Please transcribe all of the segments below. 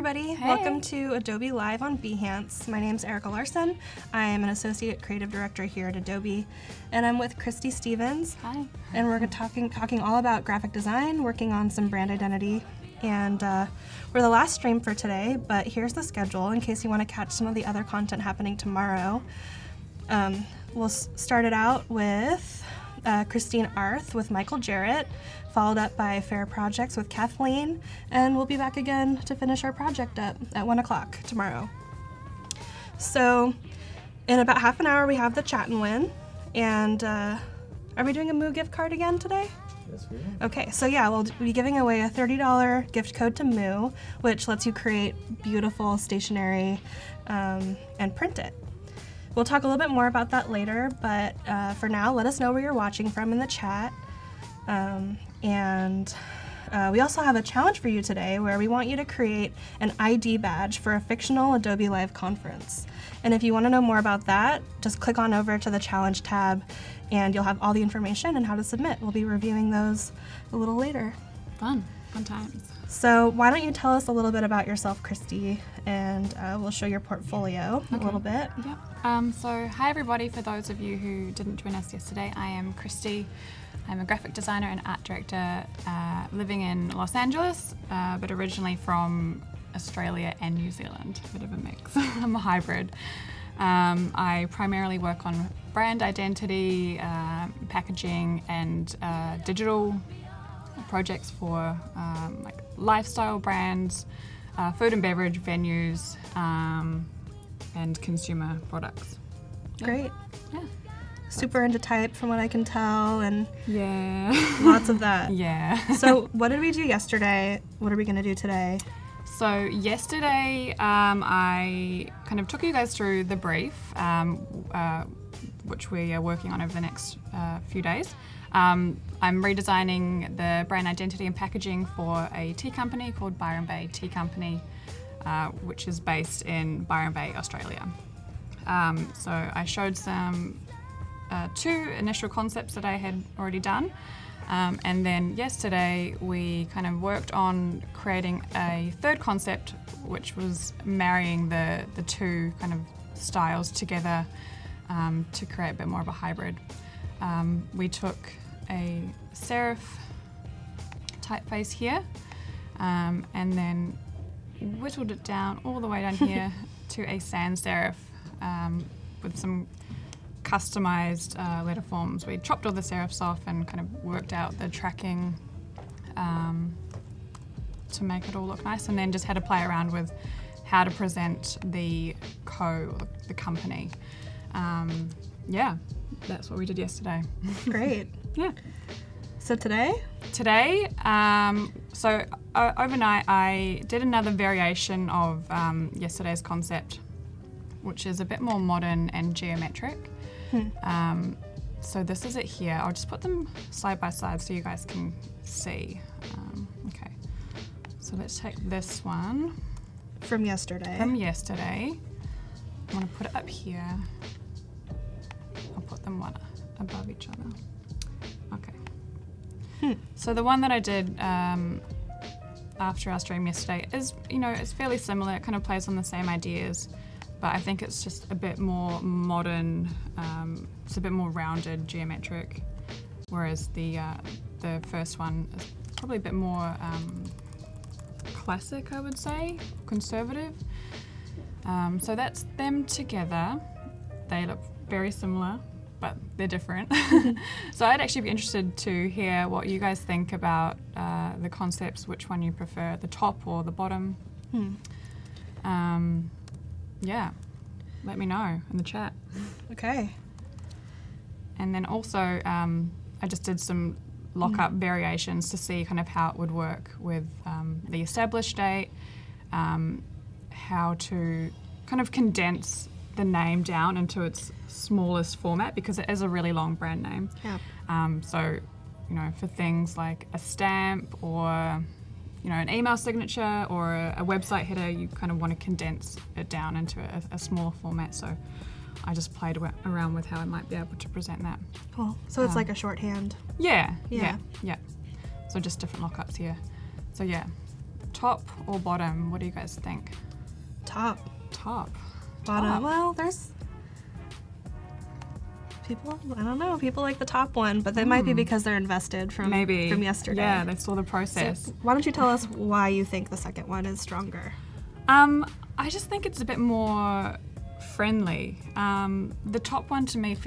everybody. Hey. Welcome to Adobe Live on Behance. My name's Erica Larson. I am an Associate Creative Director here at Adobe, and I'm with Cristie Stevens. Hi. And we're talking all about graphic design, working on some brand identity. And we're the last stream for today, but here's the schedule in case you want to catch some of the other content happening tomorrow. We'll start it out with Christine Arth with Michael Jarrett, followed up by Fair Projects with Kathleen, and we'll be back again to finish our project up at 1 o'clock tomorrow. So in about half an hour we have the chat and win, and are we doing a Moo gift card again today? Yes, we are. Okay, so yeah, we'll be giving away a $30 gift code to Moo, which lets you create beautiful stationery and print it. We'll talk a little bit more about that later, but for now, let us know where you're watching from in the chat. And we also have a challenge for you today where we want you to create an ID badge for a fictional Adobe Live conference. And if you want to know more about that, just click on over to the challenge tab and you'll have all the information and how to submit. We'll be reviewing those a little later. Fun times. So why don't you tell us a little bit about yourself, Cristie, and we'll show your portfolio a little bit. Yep. So hi everybody, for those of you who didn't join us yesterday, I am Cristie. I'm a graphic designer and art director living in Los Angeles, but originally from Australia and New Zealand, a bit of a mix. I'm a hybrid. I primarily work on brand identity, packaging, and digital projects for like lifestyle brands, food and beverage venues, and consumer products. Great. Yeah. Super into type from what I can tell, and Yeah. lots of that. Yeah. So what did we do yesterday? What are we going to do today? So yesterday, I kind of took you guys through the brief, which we are working on over the next few days. I'm redesigning the brand identity and packaging for a tea company called Byron Bay Tea Company, which is based in Byron Bay, Australia. So I showed some two initial concepts that I had already done. And then yesterday we kind of worked on creating a third concept, which was marrying the two kind of styles together to create a bit more of a hybrid. We took a serif typeface here and then whittled it down all the way down here to a sans serif with some customized letter forms. We chopped all the serifs off and kind of worked out the tracking to make it all look nice, and then just had to play around with how to present the company. Yeah, that's what we did yesterday. Great. Yeah. So today? Today, so overnight I did another variation of yesterday's concept, which is a bit more modern and geometric. So this is it here. I'll just put them side by side so you guys can see. Okay, so let's take this one. From yesterday. I'm gonna put it up here. I'll put them one above each other. Okay. So the one that I did after our stream yesterday is, it's fairly similar. It kind of plays on the same ideas, but I think it's just a bit more modern. It's a bit more rounded, geometric, whereas the first one is probably a bit more classic, I would say, conservative. So that's them together. They look very similar, but they're different. So I'd actually be interested to hear what you guys think about the concepts, which one you prefer, the top or the bottom. Yeah, let me know in the chat. Okay. And then also, I just did some lock-up variations to see kind of how it would work with the established date, how to kind of condense the name down into its smallest format, because it is a really long brand name. Yeah. So, for things like a stamp or an email signature or a website header, you kind of want to condense it down into a smaller format. So I just played around with how I might be able to present that. Cool. So it's like a shorthand. Yeah. Yeah. So just different lockups here. So yeah, Top or bottom? What do you guys think? Top. Bottom. Top. Well, there's people, I don't know, people like the top one, but that might be because they're invested from yesterday. Yeah, they saw the process. So why don't you tell us why you think the second one is stronger? I just think it's a bit more friendly. The top one to me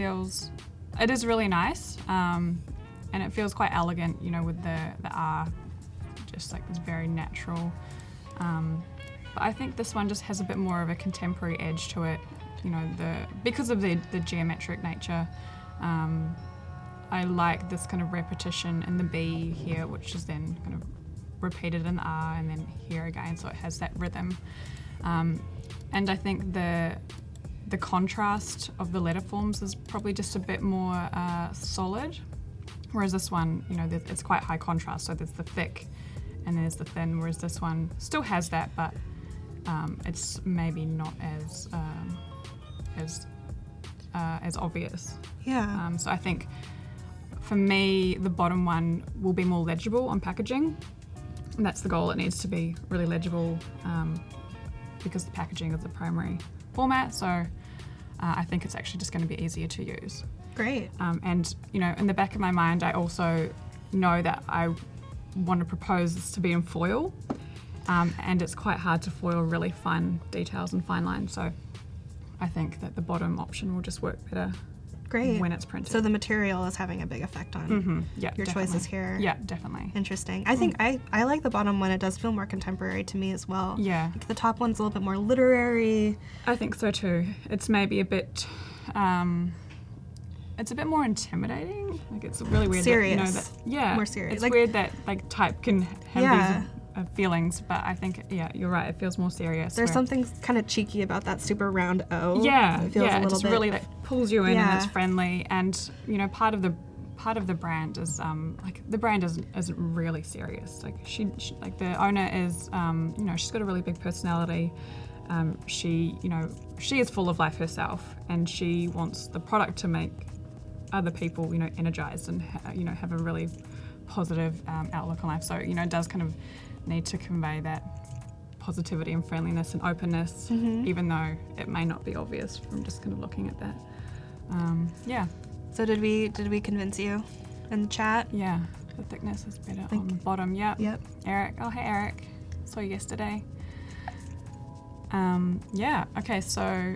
it is really nice, and it feels quite elegant, with the R, just like it's very natural. But I think this one just has a bit more of a contemporary edge to it, because of the geometric nature. I like this kind of repetition in the B here, which is then kind of repeated in the R and then here again, so it has that rhythm. And I think the contrast of the letter forms is probably just a bit more solid, whereas this one, it's quite high contrast, so there's the thick and there's the thin, whereas this one still has that, but it's maybe not as obvious. Yeah. So I think for me, the bottom one will be more legible on packaging. And that's the goal. It needs to be really legible because the packaging is the primary format. So I think it's actually just going to be easier to use. Great. And in the back of my mind, I also know that I want to propose this to be in foil. And it's quite hard to foil really fine details and fine lines. So I think that the bottom option will just work better. Great. When it's printed. So the material is having a big effect on your choices here. Yeah, definitely. Interesting. I think I like the bottom one. It does feel more contemporary to me as well. Yeah. Like the top one's a little bit more literary. I think so too. It's maybe a bit, it's a bit more intimidating. Like it's really weird. Serious. That, more serious. It's like, weird that like type can have these feelings, but I think, you're right. It feels more serious. There's something kind of cheeky about that super round O. Yeah, it feels a little just bit, really like pulls you in and it's friendly. And part of the brand is the brand isn't really serious. Like she like the owner is she's got a really big personality. She is full of life herself, and she wants the product to make other people energized and have a really positive outlook on life. So it does kind of need to convey that positivity and friendliness and openness, even though it may not be obvious from just kind of looking at that. So did we convince you in the chat? Yeah, the thickness is better on the bottom. Yep. Eric. Oh, hey, Eric. Saw you yesterday. Okay, so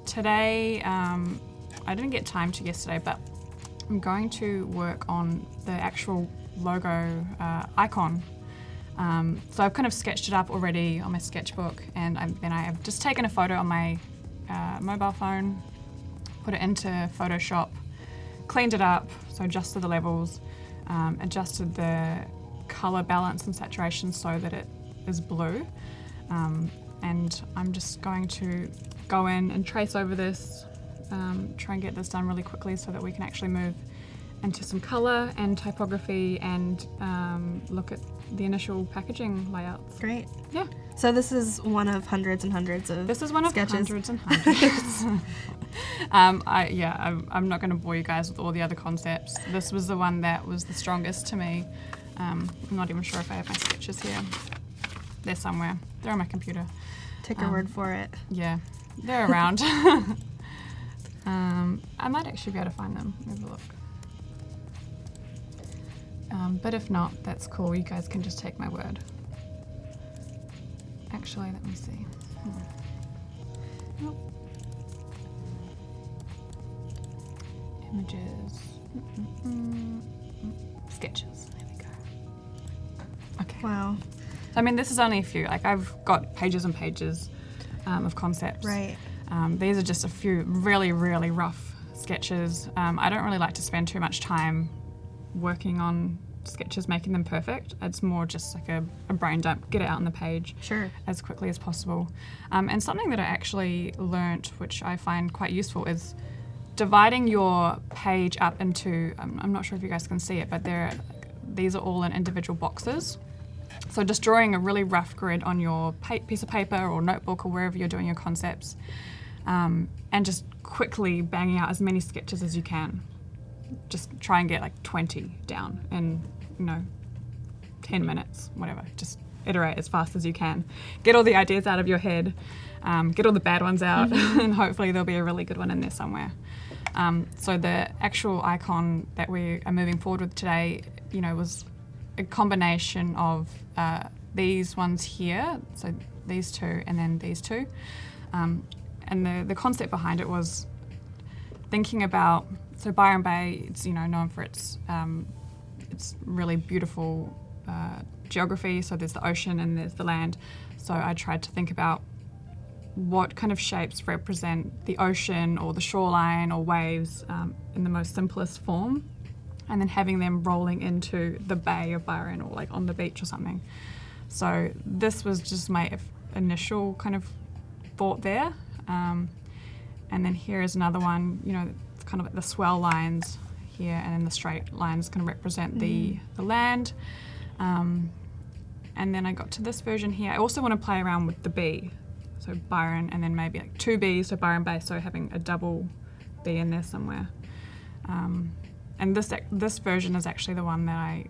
today, I didn't get time to yesterday, but I'm going to work on the actual logo icon. So I've kind of sketched it up already on my sketchbook, and then I have just taken a photo on my mobile phone, put it into Photoshop, cleaned it up, so adjusted the levels, adjusted the color balance and saturation so that it is blue. And I'm just going to go in and trace over this, try and get this done really quickly so that we can actually move into some color and typography and look at the initial packaging layouts. Great. Yeah. So this is one of hundreds and hundreds of This is one sketches. of hundreds and hundreds. I'm not going to bore you guys with all the other concepts. This was the one that was the strongest to me. I'm not even sure if I have my sketches here. They're somewhere. They're on my computer. Take your word for it. Yeah, they're around. I might actually be able to find them. Have a look. But if not, that's cool. You guys can just take my word. Actually, let me see. Nope. Images. Sketches. There we go. Okay. Wow. I mean, this is only a few. Like, I've got pages and pages of concepts. Right. These are just a few really, really rough sketches. I don't really like to spend too much time working on sketches, making them perfect. It's more just like a brain dump, get it out on the page as quickly as possible. And something that I actually learnt, which I find quite useful, is dividing your page up into, I'm not sure if you guys can see it, but these are all in individual boxes. So just drawing a really rough grid on your piece of paper or notebook or wherever you're doing your concepts, and just quickly banging out as many sketches as you can. Just try and get like 20 down in, 10 minutes, whatever. Just iterate as fast as you can. Get all the ideas out of your head, get all the bad ones out, and hopefully there'll be a really good one in there somewhere. So the actual icon that we are moving forward with today, was a combination of these ones here, so these two and then these two. And the concept behind it was thinking about, so Byron Bay, it's known for its really beautiful geography. So there's the ocean and there's the land. So I tried to think about what kind of shapes represent the ocean or the shoreline or waves in the most simplest form, and then having them rolling into the Bay of Byron or like on the beach or something. So this was just my initial kind of thought there. And then here is another one, it's kind of like the swell lines here, and then the straight lines kind of represent the land. And then I got to this version here. I also want to play around with the B. So Byron, and then maybe like two B's, so Byron Bay, so having a double B in there somewhere. And this version is actually the one that I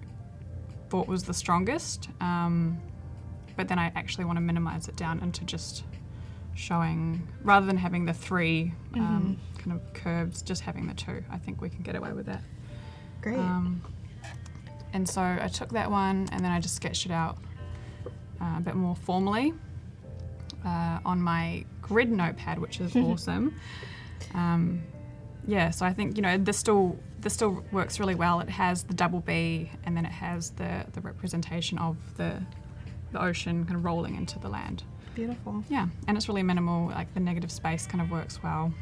thought was the strongest, but then I actually want to minimize it down into just showing, rather than having the three kind of curves, just having the two. I think we can get away with that. Great. And so I took that one and then I just sketched it out a bit more formally on my grid notepad, which is awesome. So I think this still works really well. It has the double B, and then it has the representation of the ocean kind of rolling into the land. Beautiful. Yeah, and it's really minimal. Like the negative space kind of works well.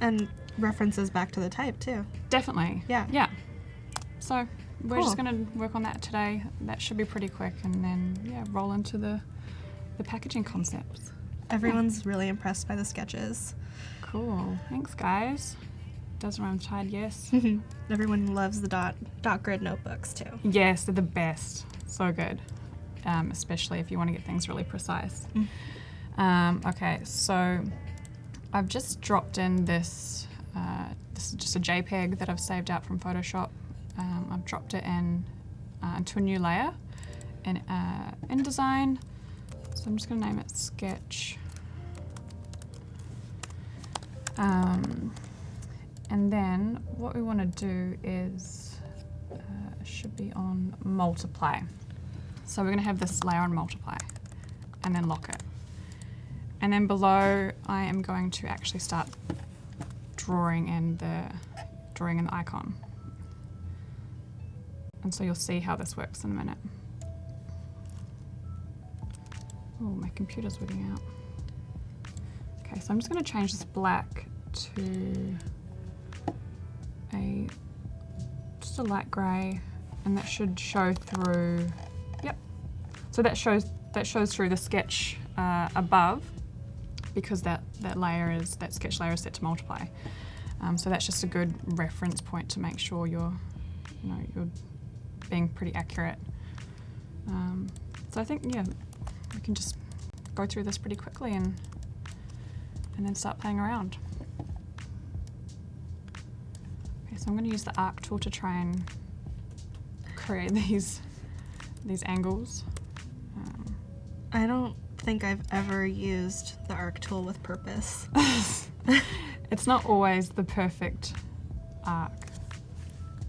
And references back to the type too. Definitely. Yeah. Yeah. So we're Cool. just going to work on that today. That should be pretty quick, and then roll into the packaging concepts. Everyone's really impressed by the sketches. Cool. Thanks, guys. Does rhyme tied, yes. Everyone loves the dot grid notebooks too. Yes, they're the best. So good. Especially if you want to get things really precise. Okay, so I've just dropped in this is just a JPEG that I've saved out from Photoshop. I've dropped it in into a new layer in InDesign. So I'm just going to name it Sketch. And then what we want to do is, should be on Multiply. So we're going to have this layer on Multiply and then lock it. And then below I am going to actually start drawing in the icon. And so you'll see how this works in a minute. Oh, my computer's wigging out. Okay, so I'm just going to change this black to just a light grey, and that should show through. Yep. So that shows through the sketch above, because that sketch layer is set to multiply. So that's just a good reference point to make sure you're being pretty accurate. So I think we can just go through this pretty quickly and then start playing around. Okay, so I'm going to use the arc tool to try and create these angles. I don't think I've ever used the arc tool with purpose. It's not always the perfect arc,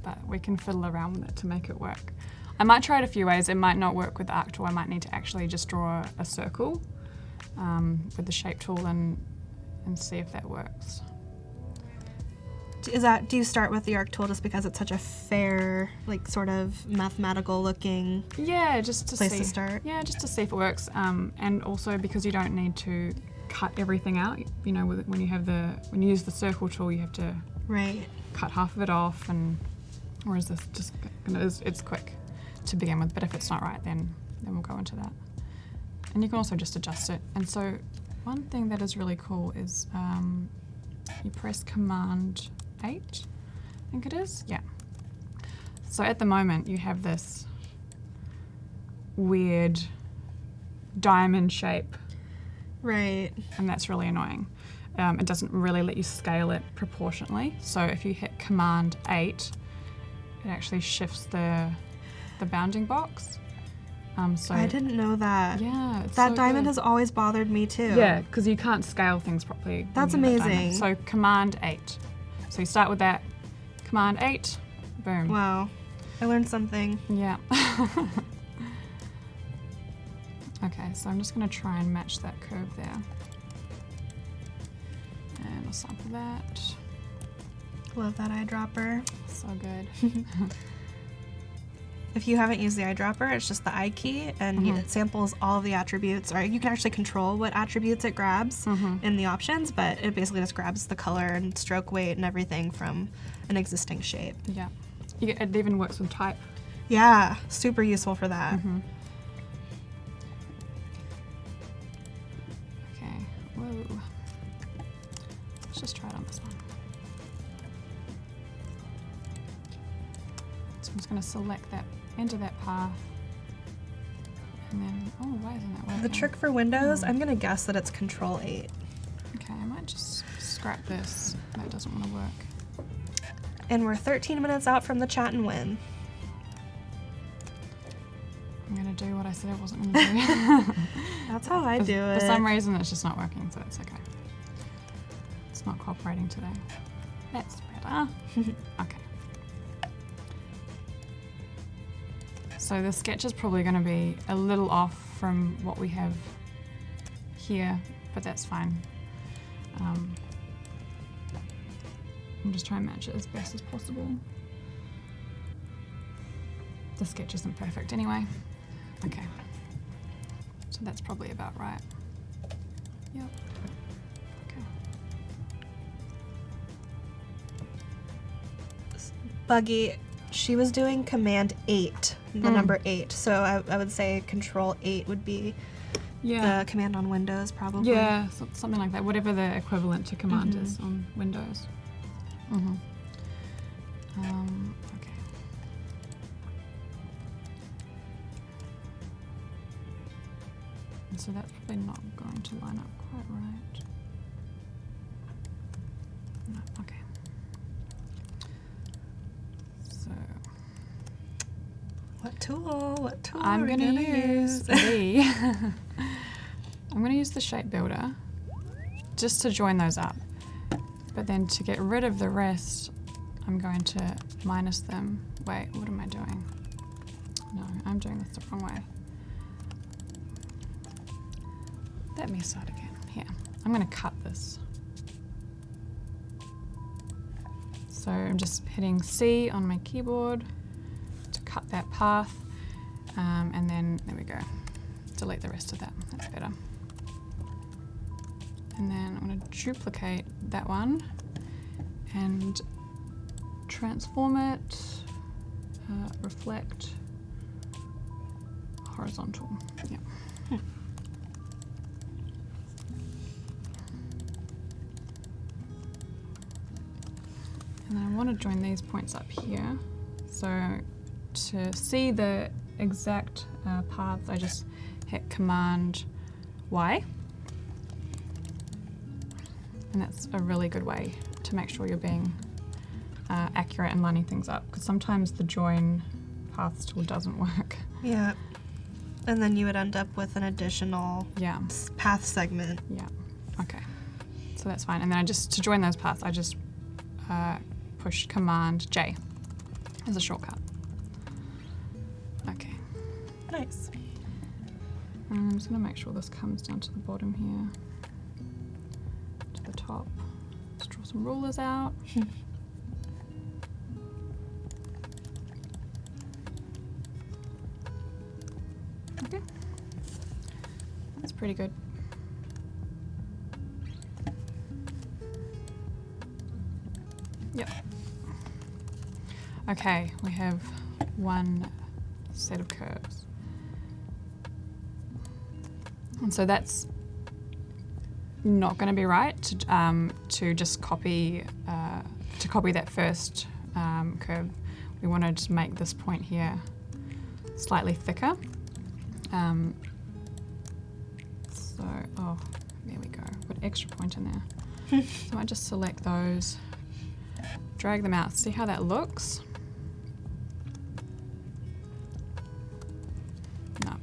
but we can fiddle around with it to make it work. I might try it a few ways. It might not work with the arc tool. I might need to actually just draw a circle with the shape tool and see if that works. Do you start with the arc tool just because it's such a fair, like sort of mathematical looking just to place see. to start? Yeah, just to see if it works, and also because you don't need to cut everything out. When you use the circle tool, you have to cut half of it off, and whereas this just it's quick to begin with. But if it's not right, then we'll go into that. And you can also just adjust it. And so one thing that is really cool is you press Command 8, I think it is. Yeah. So at the moment you have this weird diamond shape. Right. And that's really annoying. It doesn't really let you scale it proportionately. So if you hit Command 8, it actually shifts the bounding box. So I didn't know that. yeah, it's That so diamond good. has always bothered me too. Yeah, because you can't scale things properly. when That's you have that diamond. amazing. So Command 8. So you start with that, Command 8, boom. Wow. I learned something. Yeah. Okay, so I'm just going to try and match that curve there. And I'll sample that. Love that eyedropper. So good. If you haven't used the eyedropper, it's just the I key, and it samples all of the attributes, or you can actually control what attributes it grabs in the options, but it basically just grabs the color and stroke weight and everything from an existing shape. Yeah. It even works with type. Yeah, super useful for that. Okay, whoa. Let's just try it on this one. So I'm just going to select that, enter that path, and then, oh, why isn't that working? The trick for Windows, I'm going to guess that it's Control 8. Okay, I might just scrap this. That doesn't want to work. And we're 13 minutes out from the chat and win. I'm going to do what I said I wasn't going to do. That's how I do it. For some reason, it's just not working, so it's okay. It's not cooperating today. That's better. Okay. So the sketch is probably going to be a little off from what we have here, but that's fine. I'm just trying to match it as best as possible. The sketch isn't perfect anyway. Okay. So that's probably about right. Yep. Okay. Buggy, she was doing Command 8, the number 8. So I would say Control 8 would be the command on Windows, probably. Yeah, something like that. Whatever the equivalent to command is on Windows. Okay. And so that's probably not going to line up quite right. No, okay. So What tool I'm are we going to use the I'm going to use the shape builder just to join those up. But then to get rid of the rest, I'm going to minus them. Wait, what am I doing? No, I'm doing this the wrong way. Let me start again. Here, I'm going to cut this. So I'm just hitting C on my keyboard to cut that path, and then there we go. Delete the rest of that. That's better. And then I'm going to duplicate that one and transform it, reflect, horizontal. Yeah. And then I want to join these points up here. So to see the exact paths, I just hit Command Y. And that's a really good way to make sure you're being accurate and lining things up, because sometimes the join paths tool doesn't work. Yeah. And then you would end up with an additional path segment. Yeah. Okay. So that's fine. And then to join those paths, I just push Command J as a shortcut. Okay. Nice. I'm just going to make sure this comes down to the bottom here, to the top. Let's draw some rulers out. Okay. That's pretty good. Yep. Okay, we have one set of curves. And so that's not going to be right to just copy that first curve. We want to just make this point here slightly thicker. So, oh, there we go. Put extra point in there. So I just select those, drag them out. See how that looks? No,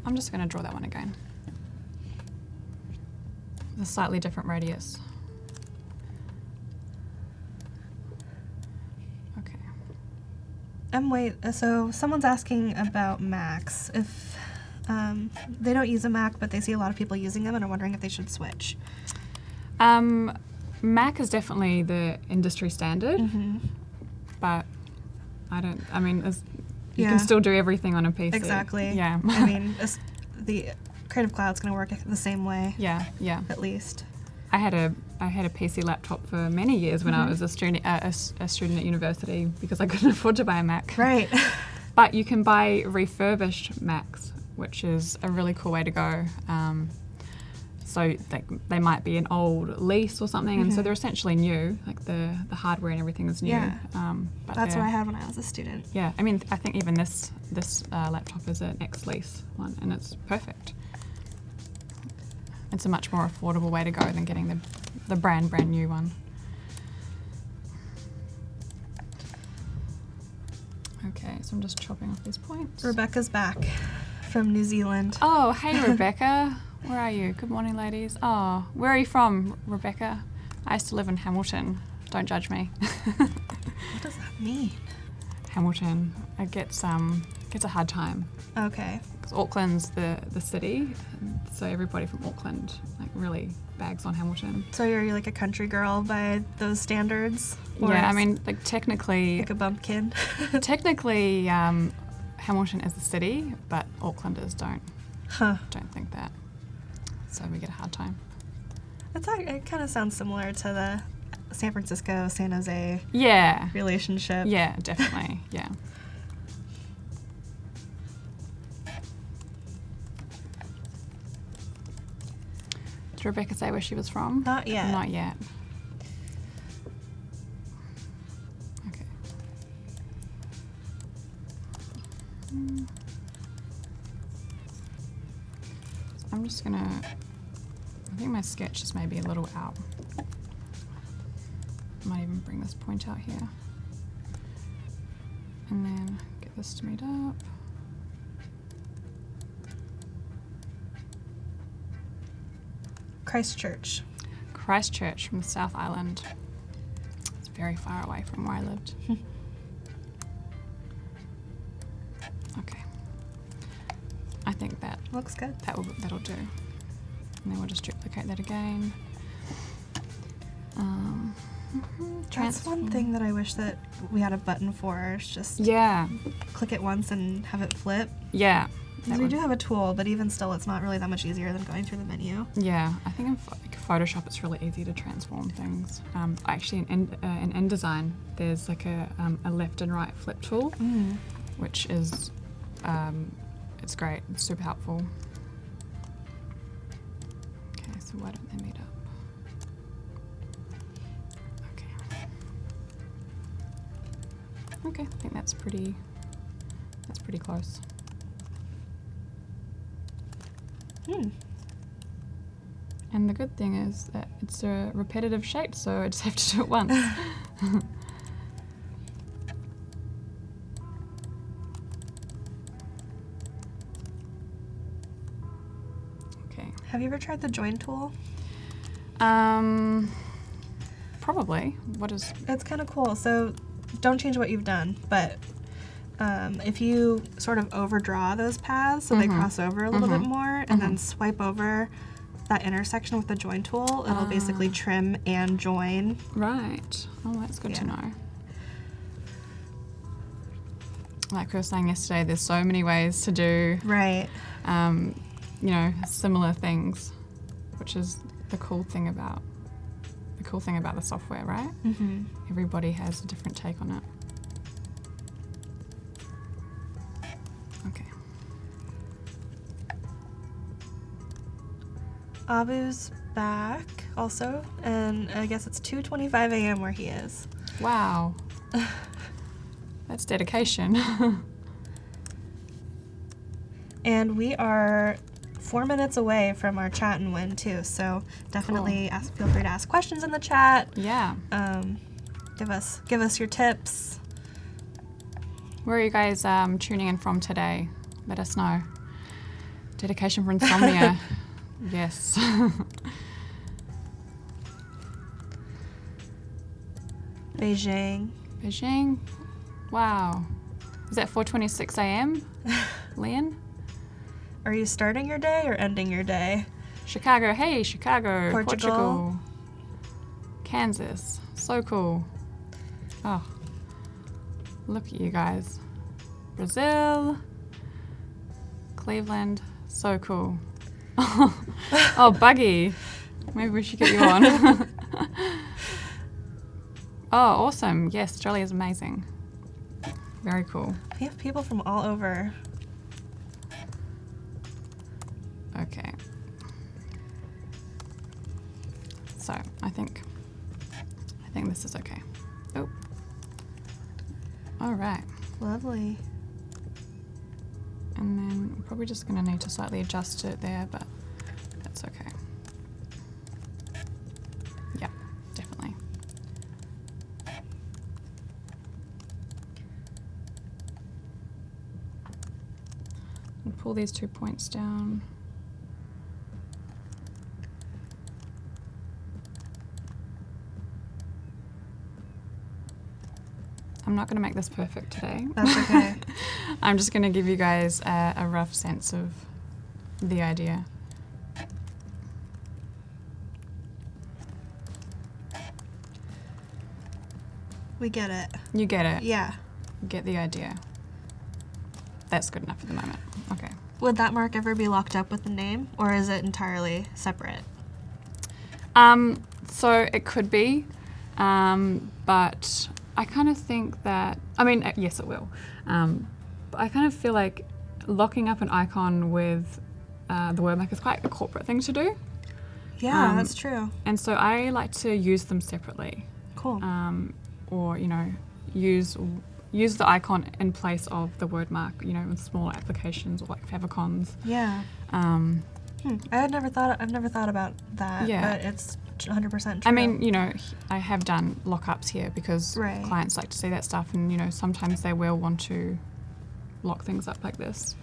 I'm just going to draw that one again. A slightly different radius. Okay. So someone's asking about Macs. If they don't use a Mac, but they see a lot of people using them and are wondering if they should switch. Mac is definitely the industry standard, but you can still do everything on a PC. Exactly. Yeah. I mean, the Creative Cloud's going to work the same way. Yeah. At least. I had a PC laptop for many years when I was a student at university because I couldn't afford to buy a Mac. Right. But you can buy refurbished Macs, which is a really cool way to go. So they might be an old lease or something, and so they're essentially new. Like the hardware and everything is new. Yeah. But That's what I had when I was a student. Yeah. I mean, I think even this laptop is an ex-lease one, and it's perfect. It's a much more affordable way to go than getting the brand new one. Okay, so I'm just chopping off these points. Rebecca's back from New Zealand. Oh, hey Rebecca. Where are you? Good morning, ladies. Oh, where are you from, Rebecca? I used to live in Hamilton. Don't judge me. What does that mean? Hamilton. It gets a hard time. Okay. Because Auckland's the city, so everybody from Auckland really bags on Hamilton. So you're like a country girl by those standards? Yeah, I mean, technically... Like a bumpkin? Technically, Hamilton is the city, but Aucklanders don't think that. So we get a hard time. It kind of sounds similar to the San Francisco, San Jose relationship. Yeah, definitely, yeah. Did Rebecca say where she was from? Not yet. Not yet. Okay. So I'm just gonna, I think my sketch is maybe a little out. I might even bring this point out here. And then get this to meet up. Christchurch. Christchurch from the South Island. It's very far away from where I lived. Okay. I think that looks good. That'll do. And then we'll just duplicate that again. That's one thing that I wish that we had a button for. It's just click it once and have it flip. Yeah. Because we do have a tool, but even still, it's not really that much easier than going through the menu. Yeah, I think in Photoshop it's really easy to transform things. Actually, in InDesign, there's like a left and right flip tool, which is it's great. It's super helpful. Okay, so why don't they meet up? Okay, I think that's pretty close. And the good thing is that it's a repetitive shape, so I just have to do it once. Okay. Have you ever tried the join tool? Probably. It's kind of cool. So don't change what you've done, but if you sort of overdraw those paths so they cross over a little bit more, and then swipe over that intersection with the join tool, it'll basically trim and join. Right. Oh, that's good to know. Like we were saying yesterday, there's so many ways to do similar things, which is the cool thing about the software, right? Everybody has a different take on it. Okay. Abu's back also, and I guess it's 2:25 a.m. where he is. Wow. That's dedication. And we are 4 minutes away from our chat and win too, so definitely feel free to ask questions in the chat. Yeah. Give us your tips. Where are you guys tuning in from today? Let us know. Dedication for insomnia. Yes. Beijing. Beijing. Wow. Is that 4:26 a.m., Leon? Are you starting your day or ending your day? Chicago. Hey, Chicago. Portugal. Kansas. So cool. Oh. Look at you guys. Brazil. Cleveland. So cool. Oh, Buggy. Maybe we should get you on. Oh, awesome. Yes, Australia is amazing. Very cool. We have people from all over. Okay. So, I think this is okay. Oh. All right. Lovely. And then we're probably just going to need to slightly adjust it there, but that's okay. Yeah, definitely. We'll pull these 2 points down. I'm not going to make this perfect today. That's okay. I'm just going to give you guys a rough sense of the idea. We get it. You get it? Yeah. Get the idea. That's good enough at the moment. Okay. Would that mark ever be locked up with the name, or is it entirely separate? So it could be, but I kind of think that, I mean, yes, it will. But I kind of feel like locking up an icon with the word mark is quite a corporate thing to do. Yeah, that's true. And so I like to use them separately. Cool. Or, you know, use the icon in place of the word mark, you know, in smaller applications or like favicons. Yeah. I've never thought about that. Yeah. But it's 100% true. I mean, you know, I have done lockups here because Right. clients like to see that stuff, and you know, sometimes they will want to lock things up like this.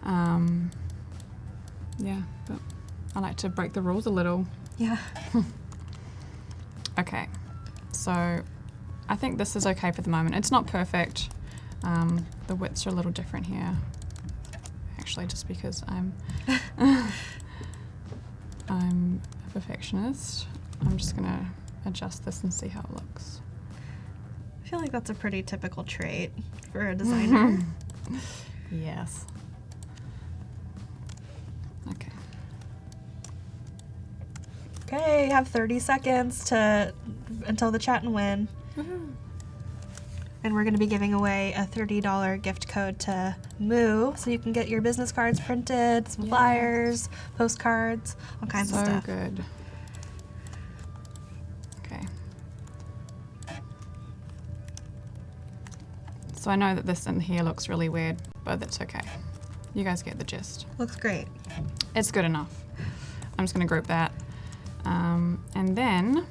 Yeah, but I like to break the rules a little. Yeah. Okay, so I think this is okay for the moment. It's not perfect. The widths are a little different here. Actually, just because I'm I'm a perfectionist, I'm just gonna adjust this and see how it looks. I feel like that's a pretty typical trait for a designer. Yes. Okay. Okay, you have 30 seconds until the chat and win. Woohoo. And we're going to be giving away a $30 gift code to Moo, so you can get your business cards printed, some flyers, postcards, all kinds of stuff. So good. Okay. So I know that this in here looks really weird, but that's okay. You guys get the gist. Looks great. It's good enough. I'm just going to group that. And then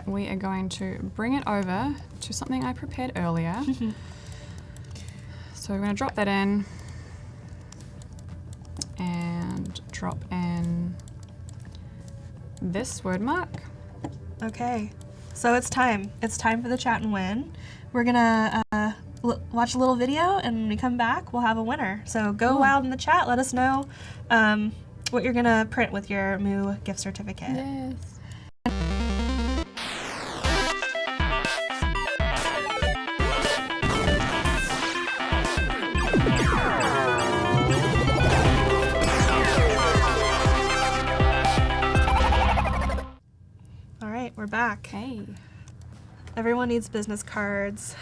we are going to bring it over to something I prepared earlier. So we're going to drop that in and drop in this word mark. Okay, so it's time. It's time for the chat and win. We're gonna watch a little video, and when we come back, we'll have a winner. So go wild in the chat. Let us know what you're gonna print with your Moo gift certificate. Yes. All right, we're back. Hey. Everyone needs business cards.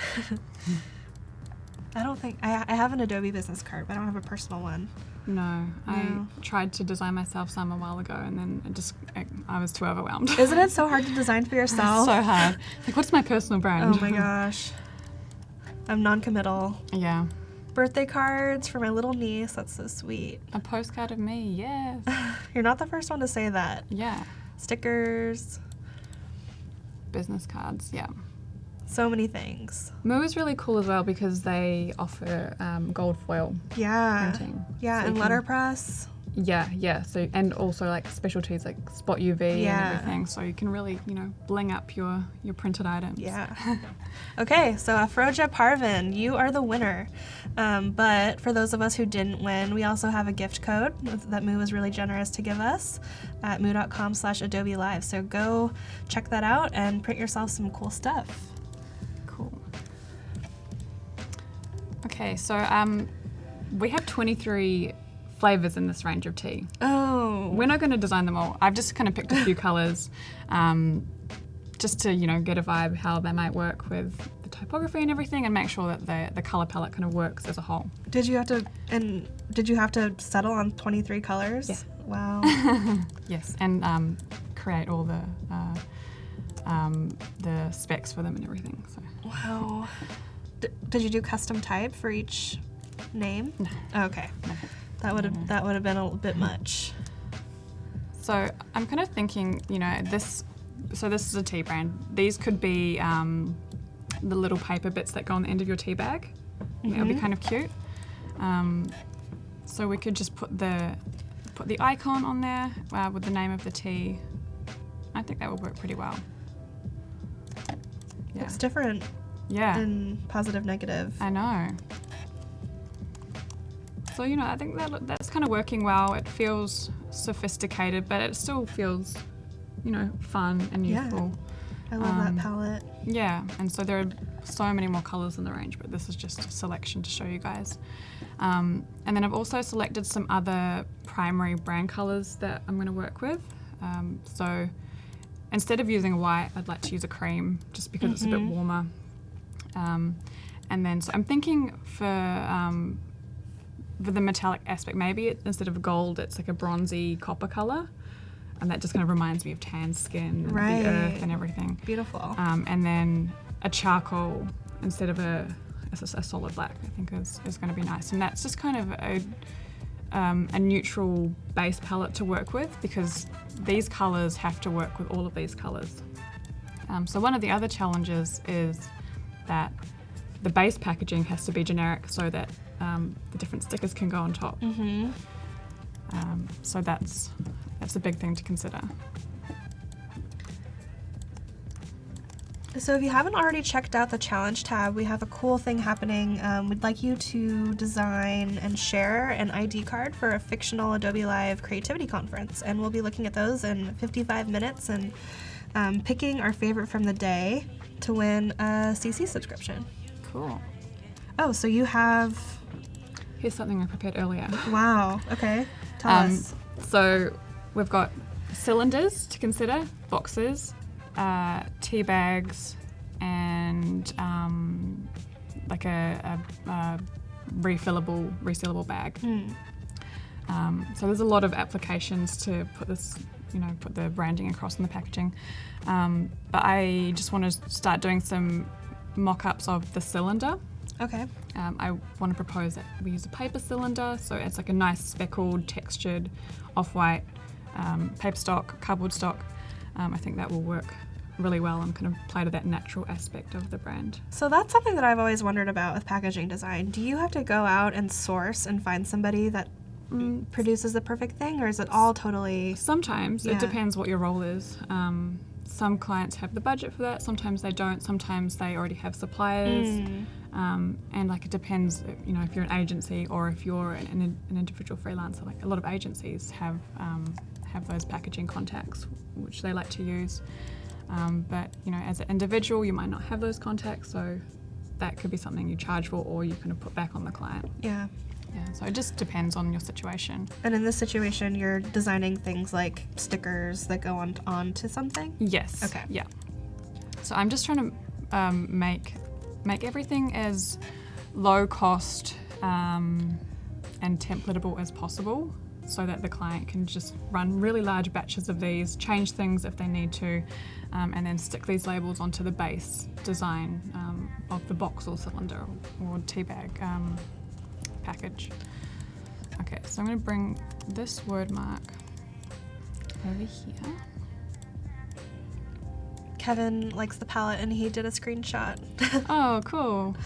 I don't think I have an Adobe business card, but I don't have a personal one. No, I tried to design myself some a while ago, and then I was too overwhelmed. Isn't it so hard to design for yourself? So hard. Like, what's my personal brand? Oh my gosh. I'm non-committal. Yeah. Birthday cards for my little niece. That's so sweet. A postcard of me, yes. You're not the first one to say that. Yeah. Stickers. Business cards, yeah. So many things. Moo is really cool as well because they offer gold foil printing. Yeah, So and you can- letterpress. Yeah. So and also like specialties like spot UV and everything. So you can really, bling up your printed items. Yeah. Okay, so Afroja Parvin, you are the winner. But for those of us who didn't win, we also have a gift code that Moo was really generous to give us at moo.com/Adobe Live. So go check that out and print yourself some cool stuff. Cool. Okay, so we have 23 flavors in this range of tea. Oh. We're not going to design them all. I've just kind of picked a few colors just to, get a vibe how they might work with the typography and everything and make sure that the color palette kind of works as a whole. Did you have to settle on 23 colors? Yeah. Wow. Yes, and create all the specs for them and everything. So. Wow. Did you do custom type for each name? No. Okay. No. That would have been a bit much. So I'm kind of thinking, this is a tea brand. These could be the little paper bits that go on the end of your tea bag. That would be kind of cute. So we could just put the icon on there with the name of the tea. I think that would work pretty well. Yeah. Looks different. Yeah. And positive, negative. I know. So, I think that's kind of working well. It feels sophisticated, but it still feels, fun and youthful. I love that palette. Yeah, and so there are so many more colours in the range, but this is just a selection to show you guys. And then I've also selected some other primary brand colours that I'm going to work with. So instead of using white, I'd like to use a cream just because it's a bit warmer. And then, so I'm thinking for the metallic aspect, maybe instead of gold, it's like a bronzy copper colour. And that just kind of reminds me of tan skin and the earth and everything. Beautiful. And then a charcoal instead of a solid black, I think is going to be nice. And that's just kind of a neutral base palette to work with because these colours have to work with all of these colours. So one of the other challenges is that the base packaging has to be generic so that the different stickers can go on top. So that's a big thing to consider. So if you haven't already checked out the challenge tab, we have a cool thing happening. We'd like you to design and share an ID card for a fictional Adobe Live creativity conference. And we'll be looking at those in 55 minutes and picking our favorite from the day to win a CC subscription. Cool. Oh, so you have... Here's something I prepared earlier. Wow, okay. Tell us. So we've got cylinders to consider, boxes, tea bags, and like a resealable bag. So there's a lot of applications to put this, put the branding across in the packaging. But I just want to start doing some mock-ups of the cylinder. Okay. I want to propose that we use a paper cylinder, so it's like a nice speckled, textured, off-white paper stock, cardboard stock. I think that will work really well and kind of play to that natural aspect of the brand. So that's something that I've always wondered about with packaging design. Do you have to go out and source and find somebody that produces the perfect thing, or is it all totally... Sometimes. It depends what your role is. Some clients have the budget for that, sometimes they don't, sometimes they already have suppliers. And like it depends, if you're an agency or if you're an individual freelancer. Like a lot of agencies have those packaging contacts which they like to use. But as an individual, you might not have those contacts, so that could be something you charge for or you kind of put back on the client. Yeah. Yeah, so it just depends on your situation. And in this situation, you're designing things like stickers that go onto something? Yes. Okay. Yeah. So I'm just trying to make everything as low cost and templatable as possible so that the client can just run really large batches of these, change things if they need to, and then stick these labels onto the base design of the box or cylinder or tea bag package. Okay, so I'm going to bring this word mark over here. Kevin likes the palette and he did a screenshot. Oh, cool.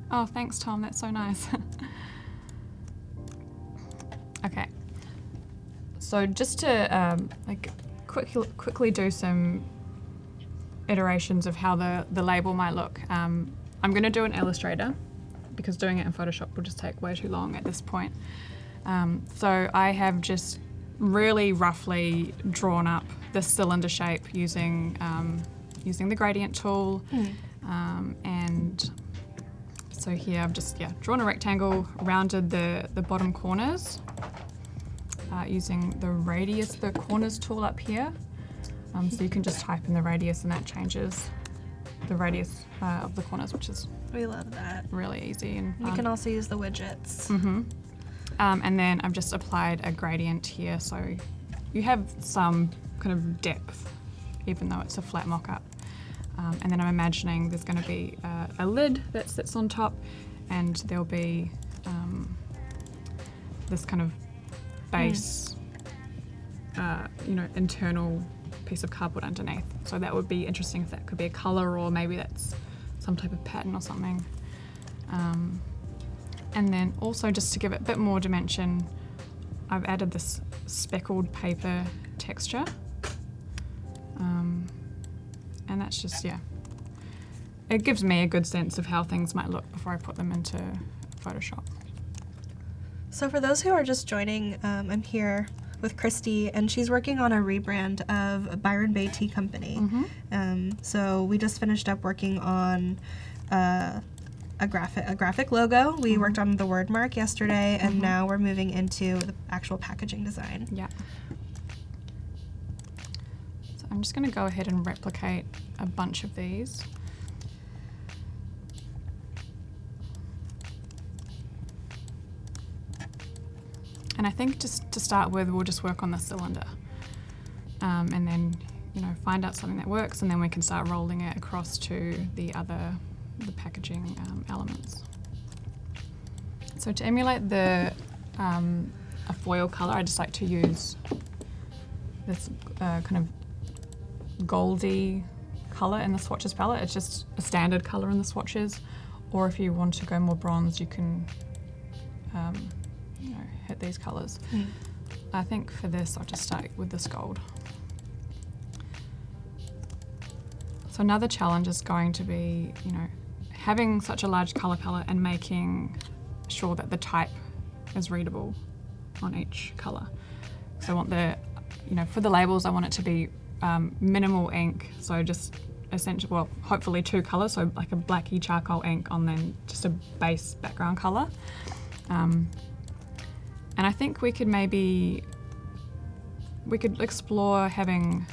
Oh, thanks, Tom. That's so nice. Okay. So just to quickly do some iterations of how the label might look. I'm going to do an Illustrator because doing it in Photoshop will just take way too long at this point. So I have just really roughly drawn up the cylinder shape using the gradient tool. And so here I've just drawn a rectangle, rounded the bottom corners using the corners tool up here. So you can just type in the radius and that changes the radius of the corners, which is We love that. really easy and fun. You can also use the widgets. And then I've just applied a gradient here, so you have some kind of depth, even though it's a flat mock-up. And then I'm imagining there's going to be a lid that sits on top, and there'll be this kind of base, internal piece of cardboard underneath. So that would be interesting if that could be a color, or maybe that's some type of pattern or something. And then also, just to give it a bit more dimension, I've added this speckled paper texture. And that's just, it gives me a good sense of how things might look before I put them into Photoshop. So for those who are just joining, I'm here with Cristie, and she's working on a rebrand of Byron Bay Tea Company. So we just finished up working on a graphic logo. We worked on the word mark yesterday, and now we're moving into the actual packaging design. Yeah. So I'm just going to go ahead and replicate a bunch of these. And I think just to start with, we'll just work on the cylinder, and then find out something that works, and then we can start rolling it across to the packaging elements. So to emulate a foil color, I just like to use this kind of goldy color in the swatches palette. It's just a standard color in the swatches, or if you want to go more bronze, you can hit these colors. I think for this, I'll just start with this gold. So another challenge is going to be, having such a large color palette and making sure that the type is readable on each color. So I want for the labels, I want it to be minimal ink, so just essentially, hopefully 2 colors, so like a blacky charcoal ink on then just a base background color. And I think we could explore having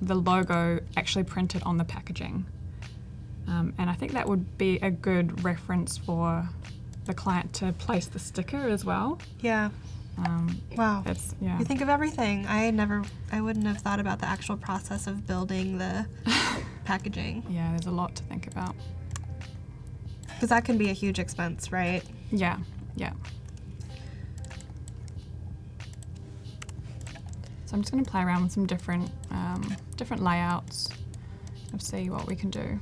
the logo actually printed on the packaging. And I think that would be a good reference for the client to place the sticker as well. Yeah. Wow. You think of everything. I wouldn't have thought about the actual process of building the packaging. Yeah, there's a lot to think about. Because that can be a huge expense, right? Yeah. So I'm just going to play around with some different layouts and see what we can do.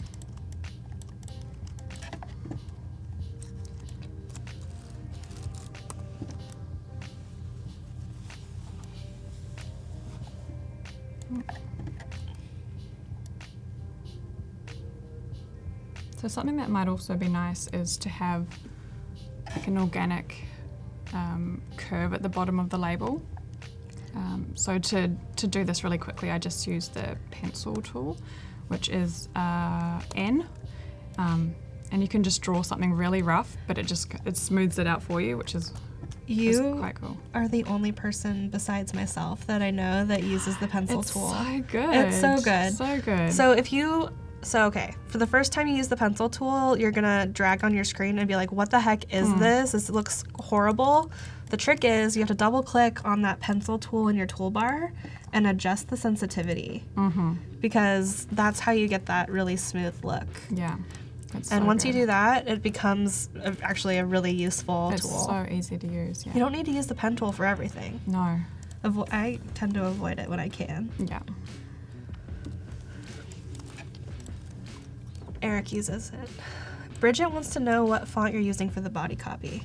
So something that might also be nice is to have like an organic curve at the bottom of the label. So to do this really quickly, I just use the pencil tool, which is N, and you can just draw something really rough, but it smooths it out for you, which is quite cool. Are the only person besides myself that I know that uses the pencil tool. So good. It's so good. So good. So okay, for the first time you use the pencil tool, you're gonna drag on your screen and be like, what the heck is this? This looks horrible. The trick is you have to double click on that pencil tool in your toolbar and adjust the sensitivity, because that's how you get that really smooth look. Yeah. And once you do that, it becomes actually a really useful tool. It's so easy to use, yeah. You don't need to use the pen tool for everything. No. I tend to avoid it when I can. Yeah. Eric uses it. Bridget wants to know what font you're using for the body copy.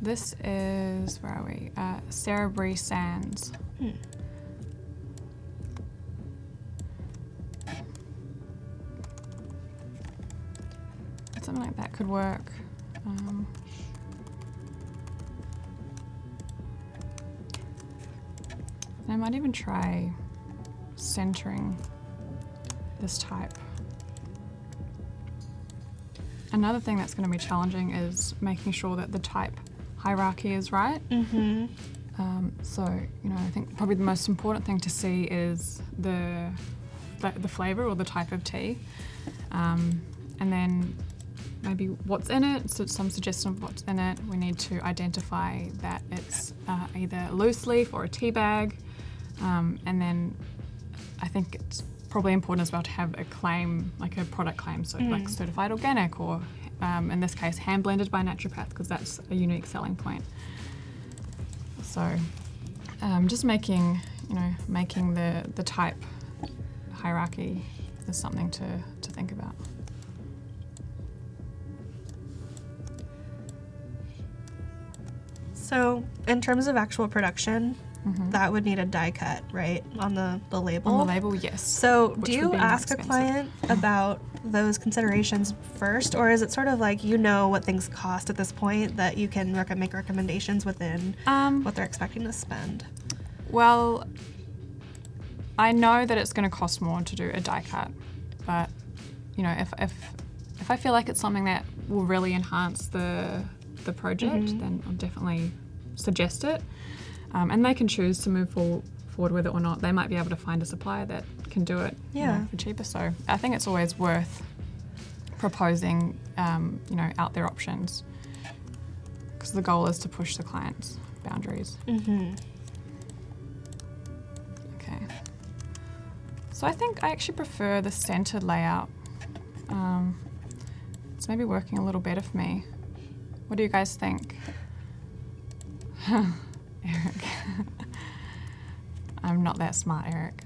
This is, where are we? Sarah Bree Sands. Something like that could work. And I might even try centering this type. Another thing that's going to be challenging is making sure that the type hierarchy is right. So, I think probably the most important thing to see is the flavor or the type of tea, and then maybe what's in it, so some suggestion of what's in it. We need to identify that it's either loose leaf or a tea bag, and then I think it's probably important as well to have a claim, like a product claim, so like certified organic or in this case hand blended by naturopath, because that's a unique selling point. So just making the type hierarchy is something to think about. So in terms of actual production, that would need a die cut, right, on the label? On the label, yes. So do you would be more ask a expensive. client about those considerations first, or is it sort of like what things cost at this point that you can make recommendations within what they're expecting to spend? Well, I know that it's going to cost more to do a die cut, but if I feel like it's something that will really enhance the project, then I'll definitely suggest it. And they can choose to move forward with it or not. They might be able to find a supplier that can do it for cheaper. So I think it's always worth proposing, out there options, because the goal is to push the client's boundaries. Okay. So I think I actually prefer the centered layout. It's maybe working a little better for me. What do you guys think? Eric. I'm not that smart, Eric.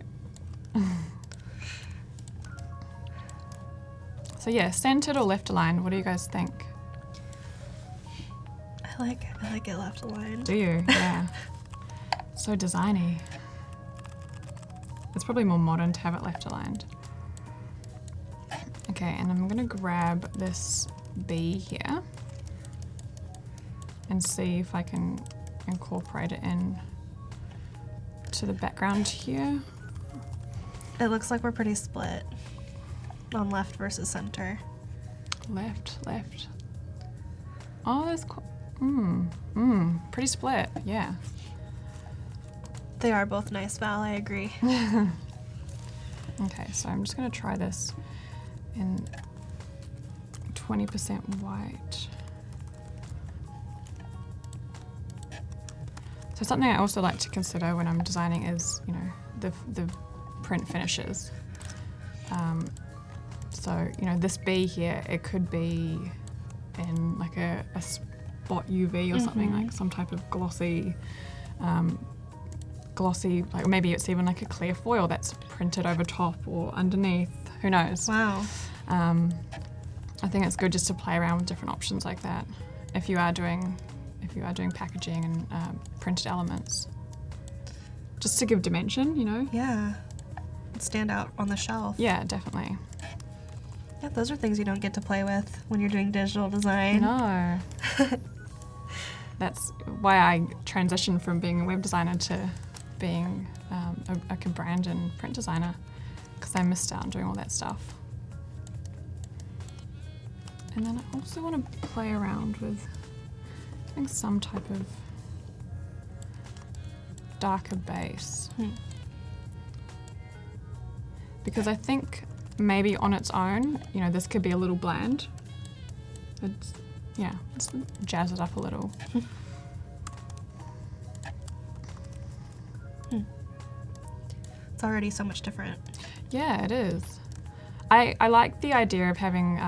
So yeah, centered or left aligned, what do you guys think? I like it left aligned. Do you? Yeah. So designy. It's probably more modern to have it left aligned. Okay, and I'm gonna grab this B here and see if I can incorporate it in to the background here. It looks like we're pretty split on left versus center. Left. Oh, that's pretty split, yeah. They are both nice, Val, I agree. Okay, so I'm just gonna try this in 20% white. So something I also like to consider when I'm designing is, the print finishes. So, this B here, it could be in like a spot UV or something, like some type of glossy, like maybe it's even like a clear foil that's printed over top or underneath, who knows. Wow. I think it's good just to play around with different options like that if you are doing packaging and printed elements, just to give dimension, Yeah. Stand out on the shelf. Yeah, definitely. Yeah, those are things you don't get to play with when you're doing digital design. No. That's why I transitioned from being a web designer to being a brand and print designer, because I missed out on doing all that stuff. And then I also want to play around with, I think, some type of darker base. Because I think maybe on its own, this could be a little bland. Let's jazz it up a little. It's already so much different. Yeah, it is. I like the idea of having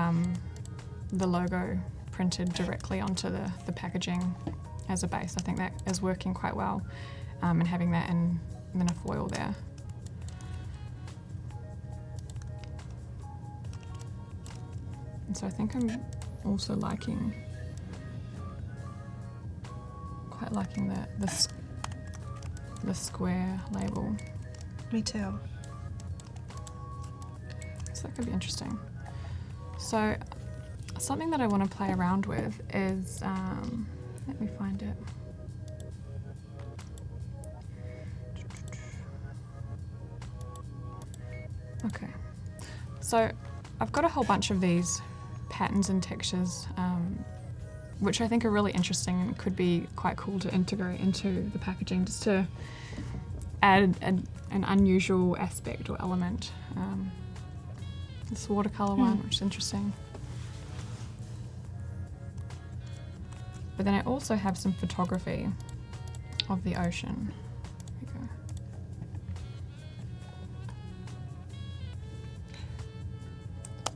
the logo printed directly onto the packaging as a base. I think that is working quite well. and having that in and then a foil there. And so I think I'm also quite liking the square label. Me too. So that could be interesting. So something that I want to play around with is, let me find it. Okay, so I've got a whole bunch of these patterns and textures, which I think are really interesting and could be quite cool to integrate into the packaging, just to add an unusual aspect or element. This watercolor one, which is interesting. But then I also have some photography of the ocean. Here we go.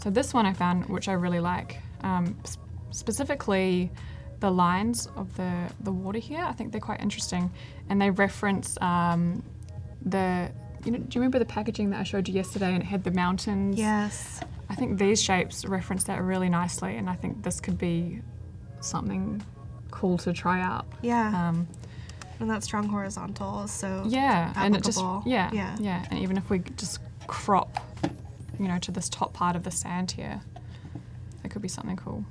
So this one I found, which I really like, specifically the lines of the water here. I think they're quite interesting, and they reference do you remember the packaging that I showed you yesterday, and it had the mountains? Yes. I think these shapes reference that really nicely, and I think this could be something cool to try out. Yeah. And that strong horizontal is so applicable. And it just yeah. And even if we just crop, to this top part of the sand here, it could be something cool.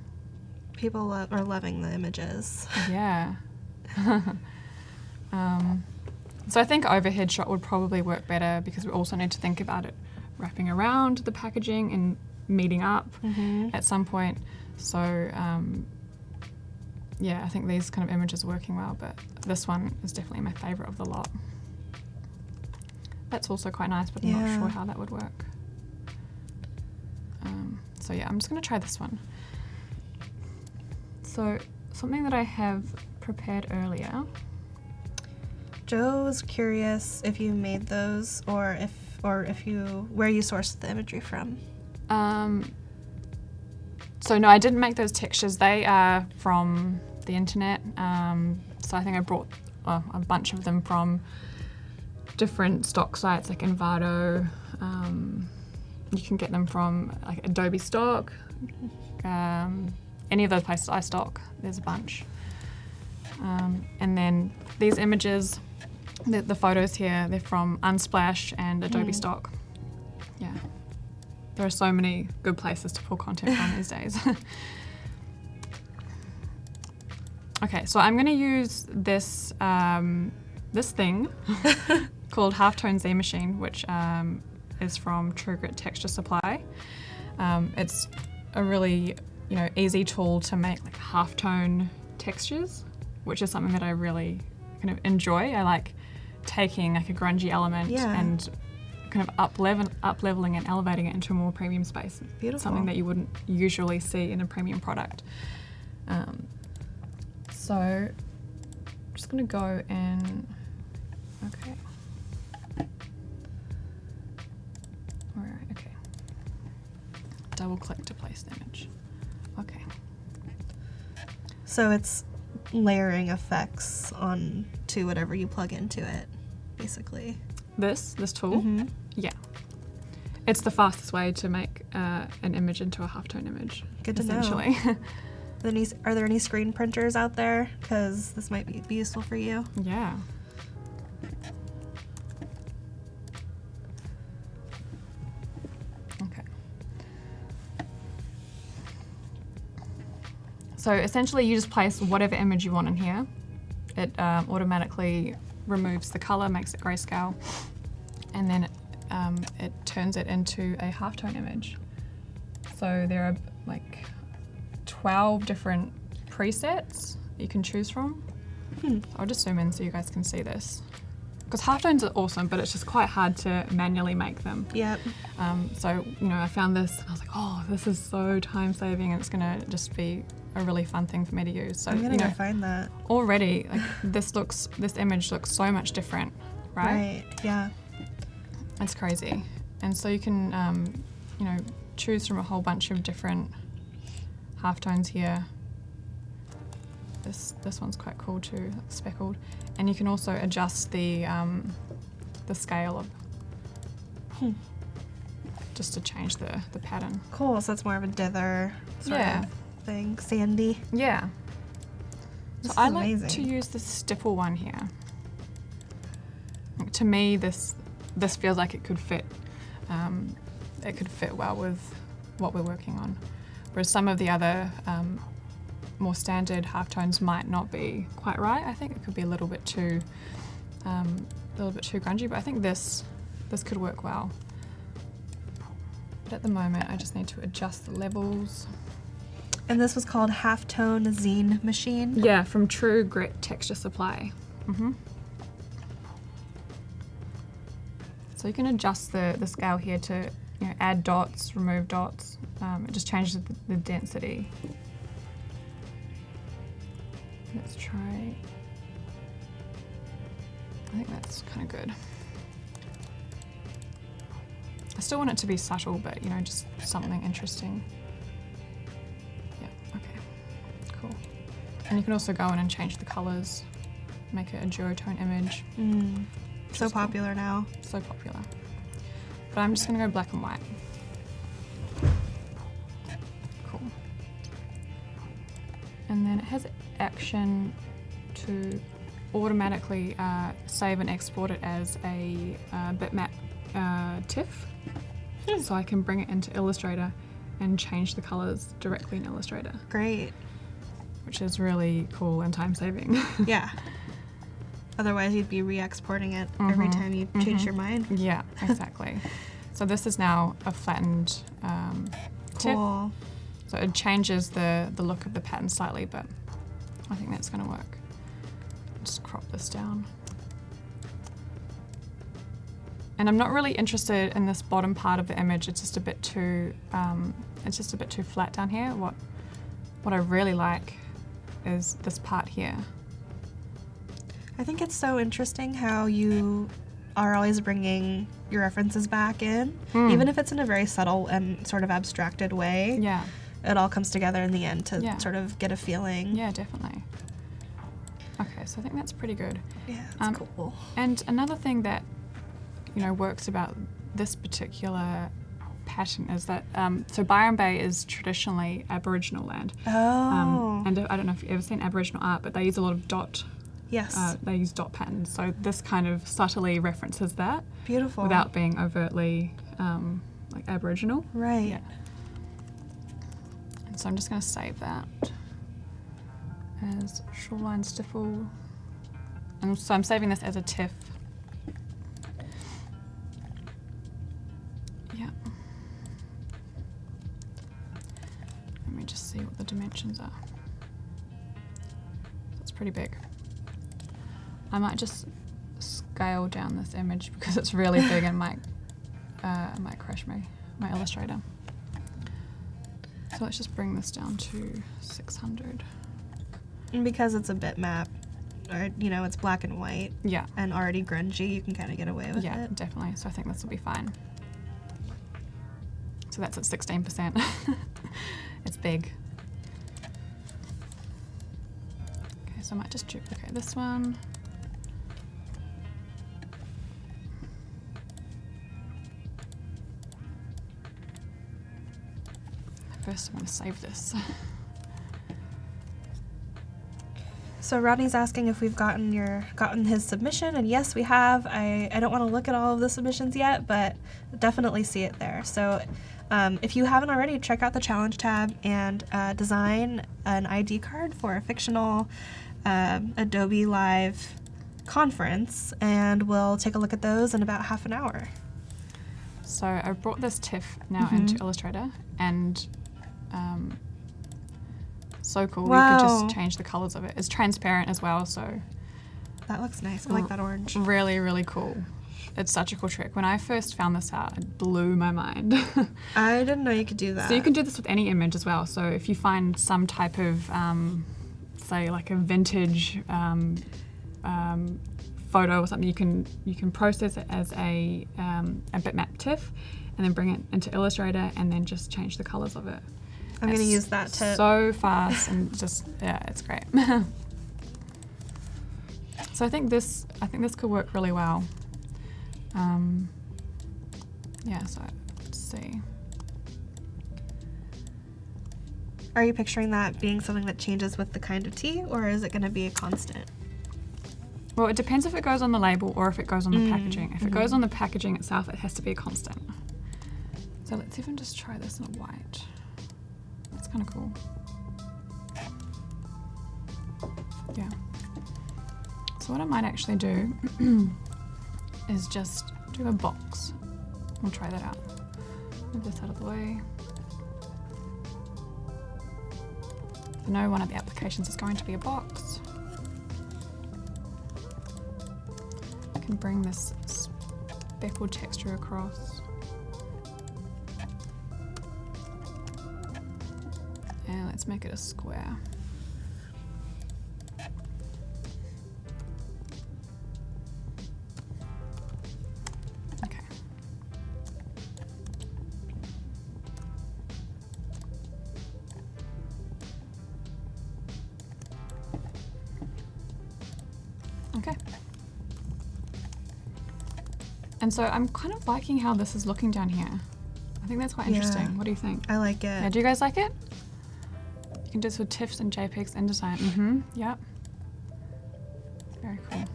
People are loving the images. Yeah. So I think overhead shot would probably work better, because we also need to think about it wrapping around the packaging and meeting up at some point. So I think these kind of images are working well, but this one is definitely my favourite of the lot. That's also quite nice, but I'm not sure how that would work. So yeah, I'm just going to try this one. So something that I have prepared earlier. Joe was curious if you made those, or where you sourced the imagery from. So no, I didn't make those textures. They are from the internet. So I think I brought a bunch of them from different stock sites like Envato. You can get them from like Adobe stock. Any of those places I stock, there's a bunch. And then these images, the photos here, they're from Unsplash and Adobe stock. Yeah. There are so many good places to pull content from these days. Okay, so I'm going to use this this thing called Halftone Z Machine, which is from True Grit Texture Supply. It's a really easy tool to make like halftone textures, which is something that I really kind of enjoy. I like taking like a grungy element and kind of up-leveling and elevating it into a more premium space. Beautiful. Something that you wouldn't usually see in a premium product. So I'm just going to go in. Okay. All right. Okay. Double click to place the image. Okay. So it's layering effects on to whatever you plug into it, basically. This tool? Yeah. It's the fastest way to make an image into a halftone image. Good to essentially. know. Are there any screen printers out there? Because this might be useful for you. Yeah. Okay. So essentially you just place whatever image you want in here. It automatically removes the color, makes it grayscale, and then it turns it into a halftone image. So there are like 12 different presets you can choose from. I'll just zoom in so you guys can see this. Because halftones are awesome, but it's just quite hard to manually make them. Yep. So, I found this and I was like, oh, this is so time saving, and it's gonna just be a really fun thing for me to use. So I'm gonna go find that. Already, like this image looks so much different, right? Right, yeah. It's crazy. And so you can, choose from a whole bunch of different halftones here. This one's quite cool too, speckled. And you can also adjust the scale of just to change the pattern. Cool, so it's more of a dither sort of thing, sandy. Yeah. This So I is like amazing. to use the stipple one here. To me, this feels like it could fit. It could fit well with what we're working on. Whereas some of the other more standard halftones might not be quite right. I think it could be a little bit too grungy, but I think this could work well. But at the moment, I just need to adjust the levels. And this was called Halftone Zine Machine? Yeah, from True Grit Texture Supply. So you can adjust the scale here to add dots, remove dots. It just changes the density. Let's try. I think that's kind of good. I still want it to be subtle, but just something interesting. Yeah, okay, cool. And you can also go in and change the colors, make it a duotone image. So popular now. So popular. But I'm just gonna go black and white. Cool. And then it has action to automatically save and export it as a bitmap TIFF. So I can bring it into Illustrator and change the colors directly in Illustrator. Great. Which is really cool and time saving. Yeah. Otherwise you'd be re-exporting it every time you change your mind. Yeah, exactly. So this is now a flattened TIFF. Cool. So it changes the look of the pattern slightly, but I think that's gonna work. Just crop this down. And I'm not really interested in this bottom part of the image. It's just a bit too flat down here. What I really like is this part here. I think it's so interesting how you are always bringing your references back in, even if it's in a very subtle and sort of abstracted way. Yeah. It all comes together in the end to Yeah. sort of get a feeling. Yeah, definitely. Okay, so I think that's pretty good. Yeah, that's cool. And another thing that works about this particular pattern is that so Byron Bay is traditionally Aboriginal land. Oh. And I don't know if you've ever seen Aboriginal art, but they use a lot of dot. Yes. They use dot patterns. So this kind of subtly references that. Beautiful. Without being overtly like Aboriginal. Right. Yeah. And so I'm just going to save that as Shoreline Stiffle. And so I'm saving this as a TIFF. Yeah. Let me just see what the dimensions are. That's pretty big. I might just scale down this image because it's really big and might crash my Illustrator. So let's just bring this down to 600. And because it's a bitmap, or it's black and white. Yeah. And already grungy, you can kind of get away with Yeah, it. definitely. So I think this will be fine. So that's at 16%. It's big. Okay, so I might just duplicate this one. First, I'm going to save this. So Rodney's asking if we've gotten his submission, and yes, we have. I don't want to look at all of the submissions yet, but definitely see it there. So if you haven't already, check out the challenge tab and design an ID card for a fictional Adobe Live conference, and we'll take a look at those in about half an hour. So I brought this TIFF now into Illustrator, and so cool. Wow. You could just change the colors of it. It's transparent as well, so That looks nice. I like that orange. really, really cool. It's such a cool trick. When I first found this out, it blew my mind. I didn't know you could do that. So you can do this with any image as well. So if you find some type of, say, like a vintage photo or something, you can process it as a bitmap TIFF, and then bring it into Illustrator, and then just change the colors of it. I'm going to use that tip. So fast and just, yeah, it's great. So I think this could work really well. Yeah, so let's see. Are you picturing that being something that changes with the kind of tea, or is it going to be a constant? Well, it depends if it goes on the label or if it goes on the packaging. If it goes on the packaging itself, it has to be a constant. So let's even just try this in a white. That's kind of cool. Yeah. So what I might actually do is just do a box. We'll try that out. Move this out of the way. I know one of the applications is going to be a box. I can bring this speckled texture across. And let's make it a square. Okay. Okay. And so I'm kind of liking how this is looking down here. I think that's quite interesting. What do you think? I like it. Yeah, do you guys like it? You can do this with TIFFs and JPEGs and design. Yep. Very cool.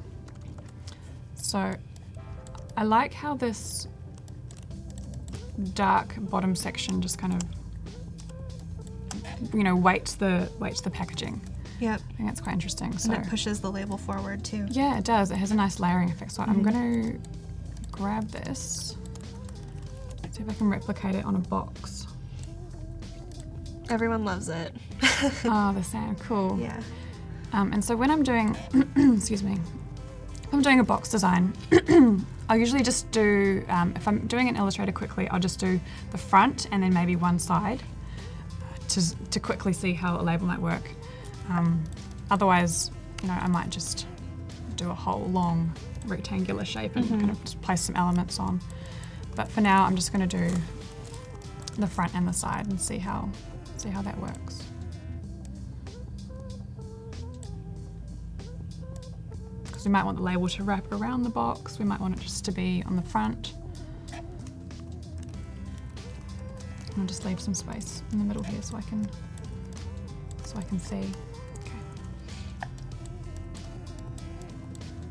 So I like how this dark bottom section just kind of, you know, weights the packaging. Yep. I think that's quite interesting. So And it pushes the label forward too. yeah, it does. It has a nice layering effect. So I'm going to grab this, see if I can replicate it on a box. Everyone loves it. Oh, the sand, cool. Yeah. And so when I'm doing, excuse me, if I'm doing a box design, I'll usually just do, if I'm doing an Illustrator quickly, I'll just do the front and then maybe one side to quickly see how a label might work. Otherwise, you know, I might just do a whole long rectangular shape and kind of just place some elements on. But for now, I'm just going to do the front and the side and see how that works. Because we might want the label to wrap around the box. We might want it just to be on the front. I'll just leave some space in the middle here so I can see. Okay.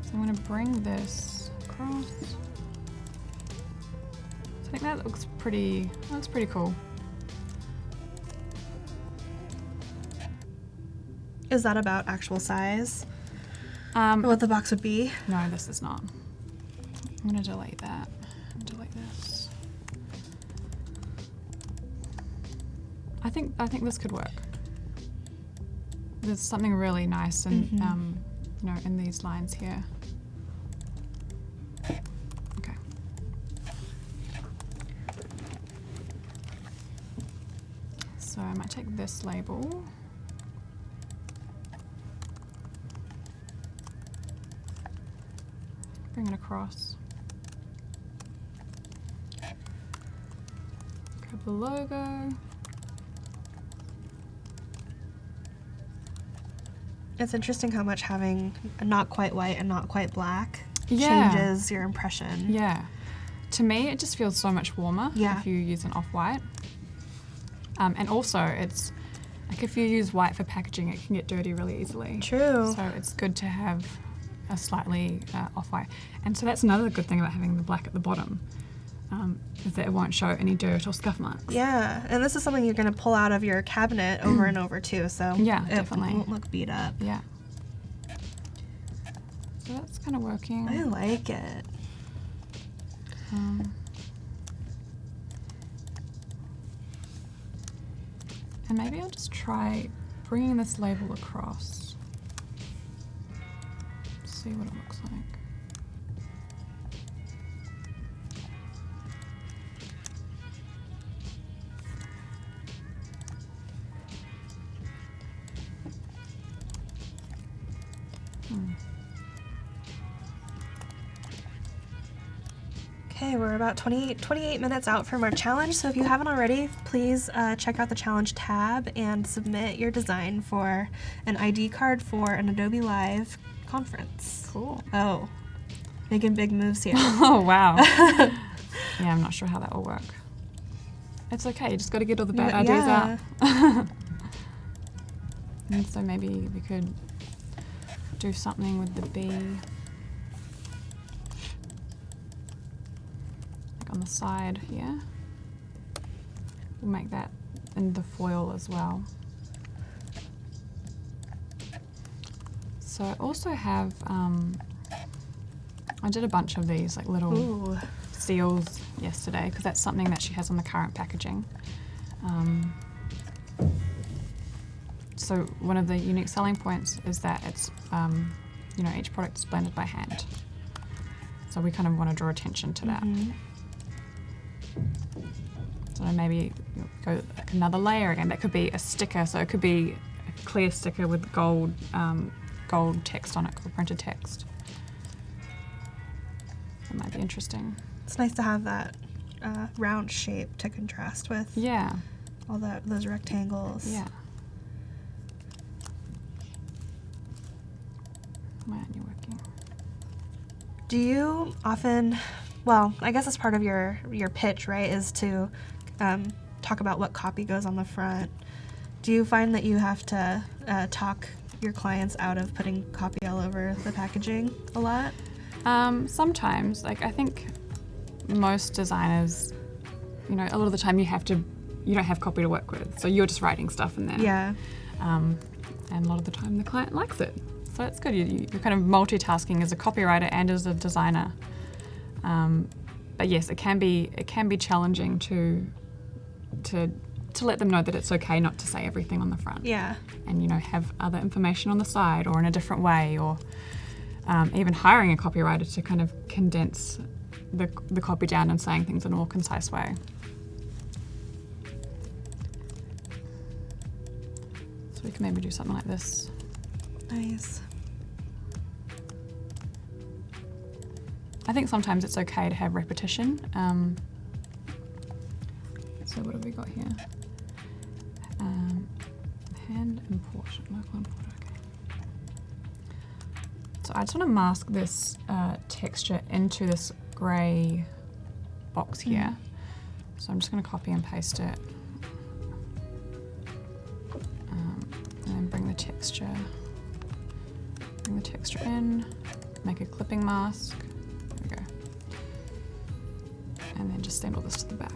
So I'm going to bring this across. So I think that looks pretty cool. Is that about actual size? What the box would be? No, this is not. I'm going to delete that. Delete this. I think this could work. There's something really nice and you know, in these lines here. Okay. So I might take this label. Bring it across. Grab the logo. It's interesting how much having not quite white and not quite black Yeah. changes your impression. Yeah. To me, it just feels so much warmer if you use an off-white. And also, it's like if you use white for packaging, it can get dirty really easily. True. So it's good to have a slightly off-white. And so that's another good thing about having the black at the bottom, is that it won't show any dirt or scuff marks. Yeah, and this is something you're going to pull out of your cabinet over and over too, so Yeah, it definitely. won't look beat up. Yeah. So that's kind of working. I like it. And maybe I'll just try bringing this label across. See what it looks like. Okay, Okay, we're about 28 minutes out from our challenge, so if you haven't already, please check out the challenge tab and submit your design for an ID card for an Adobe Live conference. Cool. Oh, making big moves here. Oh, wow. Yeah, I'm not sure how that will work. It's okay, you just got to get all the bad ideas out. And so maybe we could do something with the bee. Like on the side here. We'll make that in the foil as well. So I also have, I did a bunch of these like little seals yesterday because that's something that she has on the current packaging. So one of the unique selling points is that it's, you know, each product is blended by hand. So we kind of want to draw attention to that. So maybe go like another layer again. That could be a sticker. So it could be a clear sticker with gold, gold text on it, or printed text. That might be interesting. It's nice to have that round shape to contrast with all those rectangles. Yeah. Why aren't you working? Do you often, well, I guess it's part of your pitch, right, is to talk about what copy goes on the front. Do you find that you have to talk your clients out of putting copy all over the packaging a lot? Sometimes, like I think most designers, you know, a lot of the time you don't have copy to work with, so you're just writing stuff in there. Yeah. And a lot of the time the client likes it. So it's good. You're kind of multitasking as a copywriter and as a designer. But yes, it can be challenging to let them know that it's okay not to say everything on the front. Yeah. And you know, have other information on the side or in a different way, or even hiring a copywriter to kind of condense the copy down and saying things in a more concise way. So we can maybe do something like this. Nice. I think sometimes it's okay to have repetition. So what have we got here? Hand import, local import, okay. So I just want to mask this texture into this grey box here. So I'm just going to copy and paste it. And then bring the texture in, make a clipping mask. There we go. And then just send all this to the back.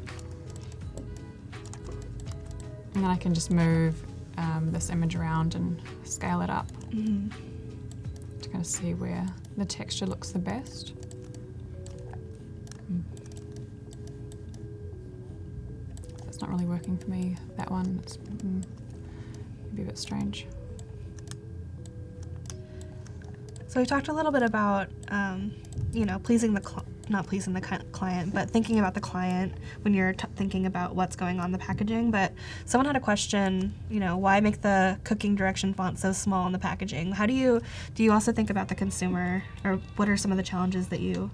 And then I can just move this image around and scale it up to kind of see where the texture looks the best. That's not really working for me, that one. It's maybe a bit strange. So we talked a little bit about, you know, not pleasing the client, but thinking about the client when you're thinking about what's going on in the packaging. But someone had a question, you know, why make the cooking direction font so small in the packaging? How do you also think about the consumer, or what are some of the challenges that you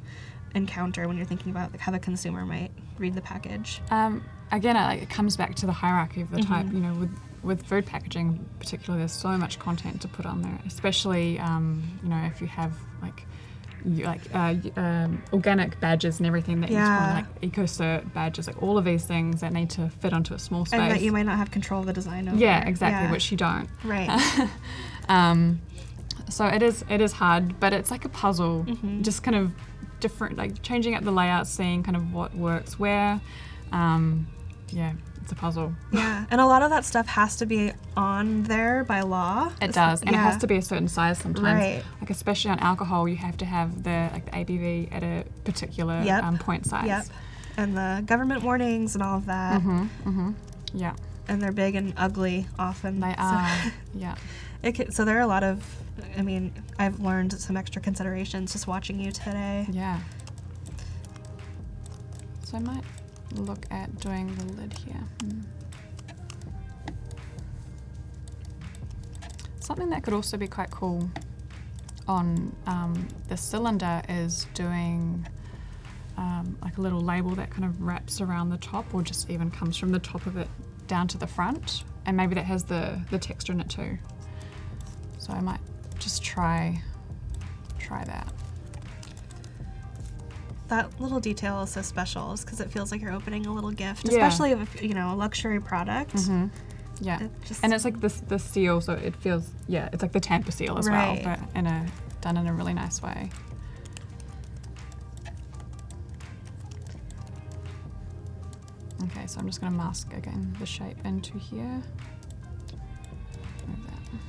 encounter when you're thinking about like, how the consumer might read the package? Again, it comes back to the hierarchy of the type, you know, with food packaging particularly, there's so much content to put on there, especially, you know, if you have organic badges and everything that you put on, like eco-cert badges, like all of these things that need to fit onto a small space. And that you might not have control of the design over. Yeah, exactly, which you don't. Right. So it is hard, but it's like a puzzle, just kind of different, like changing up the layout, seeing kind of what works where. Yeah, it's a puzzle. Yeah, and a lot of that stuff has to be on there by law. It does, and it has to be a certain size sometimes. Right. Like especially on alcohol, you have to have the ABV at a particular point size. Yep. And the government warnings and all of that. Yeah. And they're big and ugly often. They are. Yeah. So there are a lot of, I mean, I've learned some extra considerations just watching you today. Yeah. So I might look at doing the lid here. Something that could also be quite cool on the cylinder is doing like a little label that kind of wraps around the top, or just even comes from the top of it down to the front, and maybe that has the texture in it too. So I might just try that. That little detail is so special, just because it feels like you're opening a little gift, Yeah. especially if a luxury product. Yeah, It just- and it's like the seal, so it feels, it's like the tamper seal as Right. well, but done in a really nice way. Okay, so I'm just going to mask again the shape into here. Move that.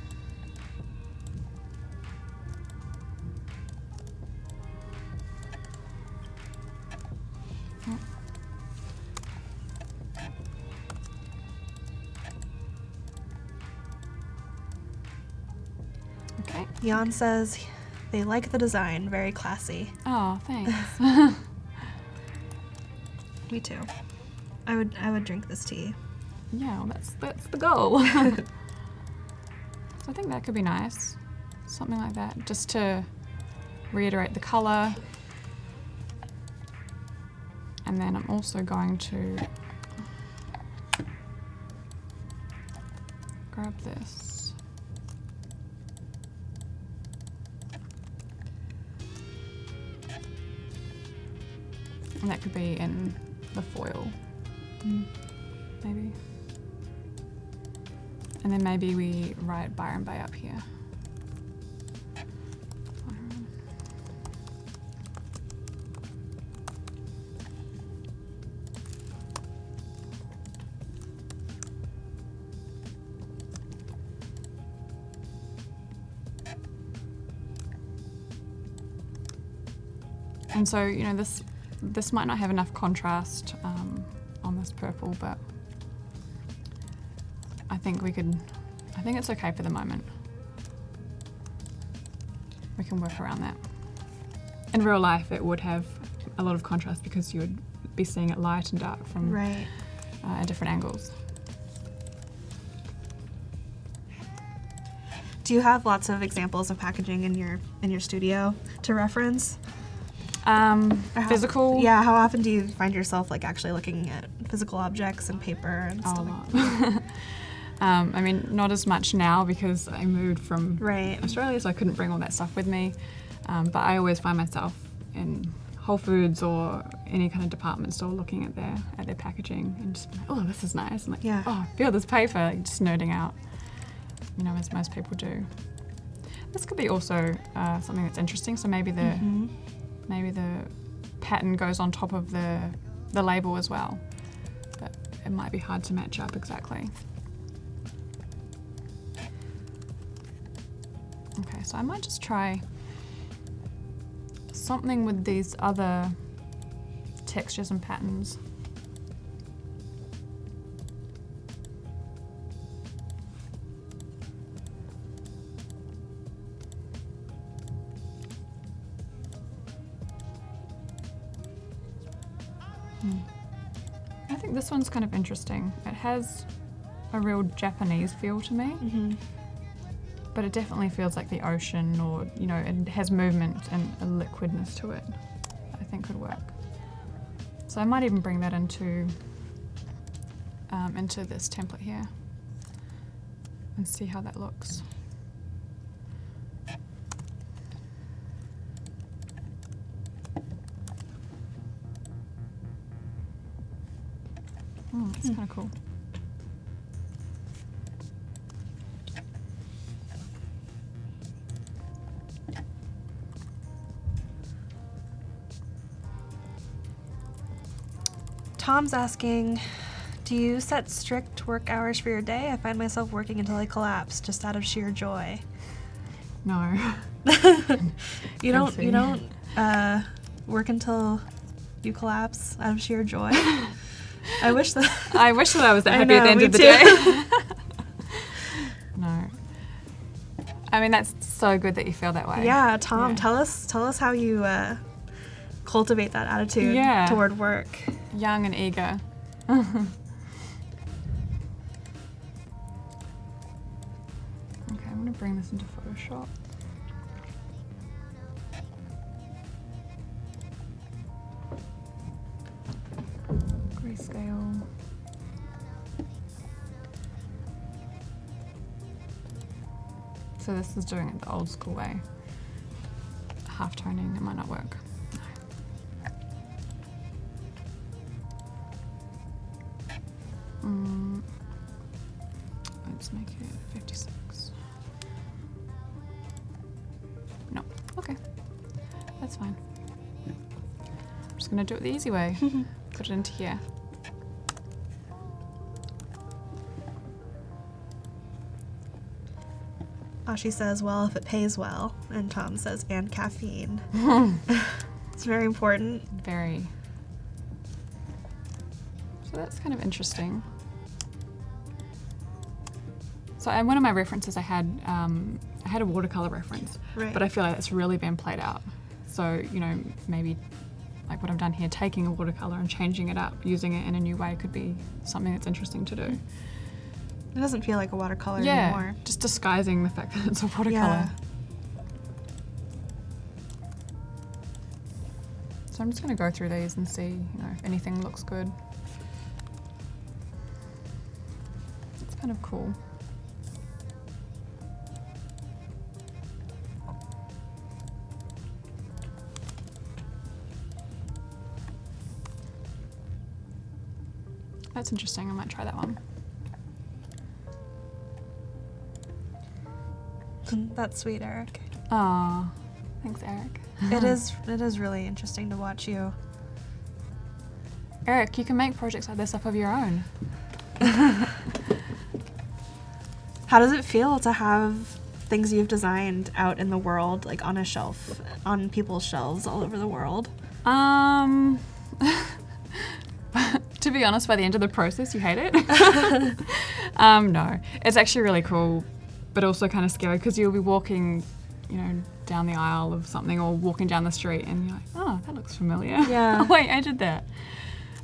Okay. Jan says they like the design, very classy. Oh, thanks. Me too. I would drink this tea. Yeah, well, that's the goal. So I think that could be nice. Something like that, just to reiterate the color. And then I'm also going to grab this. And that could be in the foil, maybe. And then maybe we write Byron Bay up here. Byron. And so, this might not have enough contrast on this purple, but I think it's okay for the moment. We can work around that. In real life, it would have a lot of contrast because you would be seeing it light and dark from Right. at different angles. Do you have lots of examples of packaging in your studio to reference? Or how- Physical. Yeah. How often do you find yourself like actually looking at physical objects and paper and stuff? I mean, not as much now because I moved from Right. Australia, so I couldn't bring all that stuff with me. But I always find myself in Whole Foods or any kind of department store looking at their packaging and just like, oh, this is nice. And like, Yeah. oh, feel this paper, like just nerding out, as most people do. This could be also something that's interesting. So maybe the pattern goes on top of the label as well, but it might be hard to match up exactly. Okay, so I might just try something with these other textures and patterns. I think this one's kind of interesting. It has a real Japanese feel to me, but it definitely feels like the ocean, or it has movement and a liquidness to it. I think could work. So I might even bring that into this template here and see how that looks. That's kind of cool. Tom's asking, do you set strict work hours for your day? I find myself working until I collapse just out of sheer joy. No. You don't Guilty. work until you collapse out of sheer joy? I wish that I wish that I was that I happy at know, the end me of the too. day. No. I mean, that's so good that you feel that way. Yeah, Tom, Yeah. tell us how you cultivate that attitude Yeah. toward work. Young and eager. Okay, I'm going to bring this into Photoshop. Rescale. So this is doing it the old school way. Half toning, it might not work. Let's make it 56. No, okay, that's fine. I'm just gonna do it the easy way. Put it into here. Ashi says, well, if it pays well. And Tom says, and caffeine. It's very important. Very. So that's kind of interesting. So in one of my references, I had a watercolor reference, Right. but I feel like it's really been played out. So, you know, maybe like what I've done here, taking a watercolor and changing it up, using it in a new way could be something that's interesting to do. It doesn't feel like a watercolor anymore. Just disguising the fact that it's a watercolor. Yeah. So I'm just going to go through these and see, you know, if anything looks good. It's kind of cool. That's interesting. I might try that one. That's sweet, Eric. Aw, thanks, Eric. It is really interesting to watch you. Eric, you can make projects like this up of your own. How does it feel to have things you've designed out in the world, like on a shelf, on people's shelves all over the world? To be honest, by the end of the process, you hate it. No, it's actually really cool, but also kind of scary because you'll be walking, you know, down the aisle of something or walking down the street and you're like, oh, that looks familiar. Yeah. Oh, wait, I did that.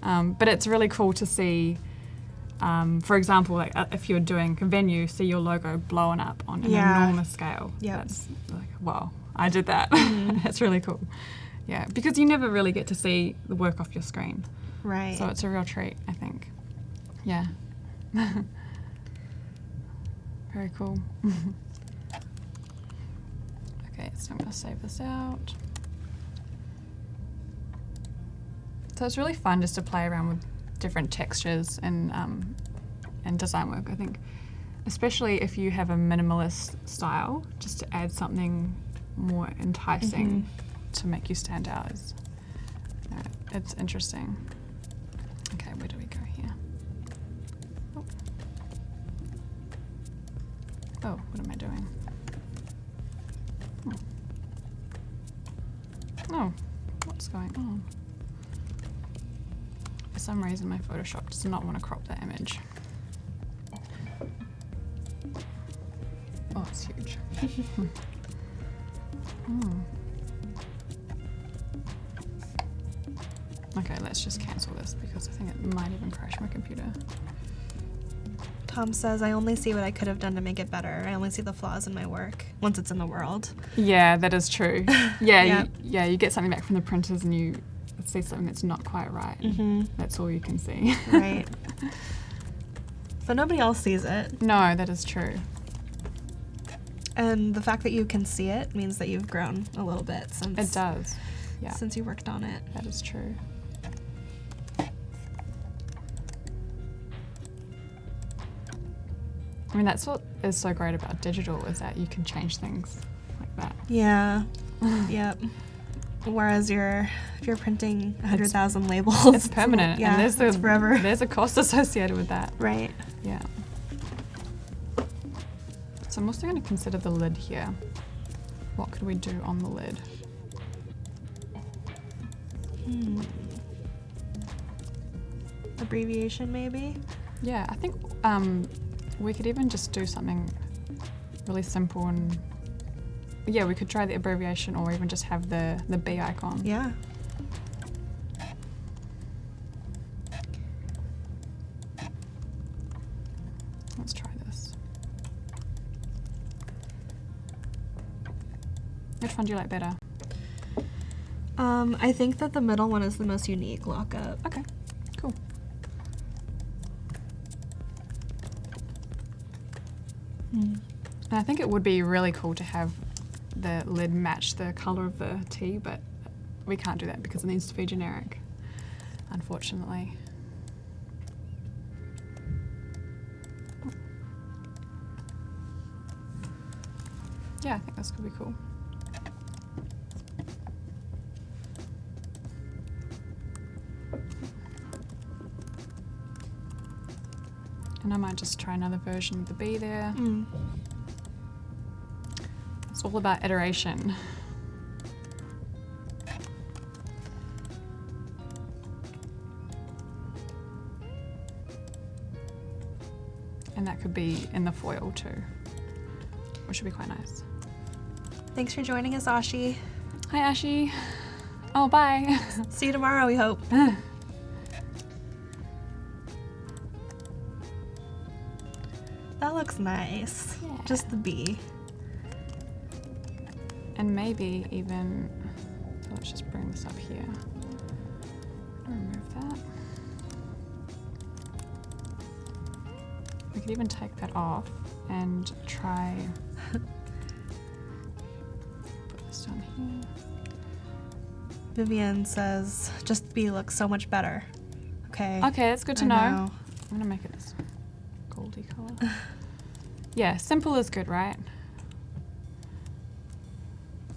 But it's really cool to see, for example, like if you're doing a venue, see your logo blowing up on an enormous scale. Yeah. That's like, wow, I did that. Mm-hmm. That's really cool. Yeah, because you never really get to see the work off your screen. Right. So it's a real treat, I think. Yeah. Very cool. Okay, so I'm going to save this out. So it's really fun just to play around with different textures and design work, I think. Especially if you have a minimalist style, just to add something more enticing to make you stand out. It's interesting. Okay, where do we go here? Oh, what am I doing? Oh, what's going on? For some reason, my Photoshop does not want to crop that image. Oh, it's huge. Okay, let's just cancel this because I think it might even crash my computer. Tom says, I only see what I could have done to make it better. I only see the flaws in my work once it's in the world. Yeah, that is true. Yeah, Yep. you get something back from the printers and you see something that's not quite right. That's all you can see. Right. But nobody else sees it. No, that is true. And the fact that you can see it means that you've grown a little bit since It does. Yeah, since you worked on it. that is true. I mean, that's what is so great about digital is that you can change things like that. Yeah. Yep. Whereas if you're printing 100,000 labels, It's permanent. Yeah, and it's forever. There's a cost associated with that. Right. Yeah. So I'm also going to consider the lid here. What could we do on the lid? Abbreviation, maybe? Yeah, I think we could even just do something really simple and yeah, we could try the abbreviation or even just have the B icon. Yeah. Let's try this. Which one do you like better? I think that the middle one is the most unique lockup. Okay, cool. And I think it would be really cool to have the lid match the colour of the tea, but we can't do that because it needs to be generic, unfortunately. Yeah, I think this could be cool. And I might just try another version of the bee there. It's all about iteration. And that could be in the foil too, which would be quite nice. Thanks for joining us, Ashi. Hi, Ashi. Oh, bye. See you tomorrow, we hope. That looks nice. Yeah. Just the bee. And maybe even, so let's just bring this up here. Remove that. We could even take that off and try put this down here. Vivian says, just the bee looks so much better. Okay. Okay, that's good to I know. know. I'm gonna make it this goldy color. Yeah, simple is good, right?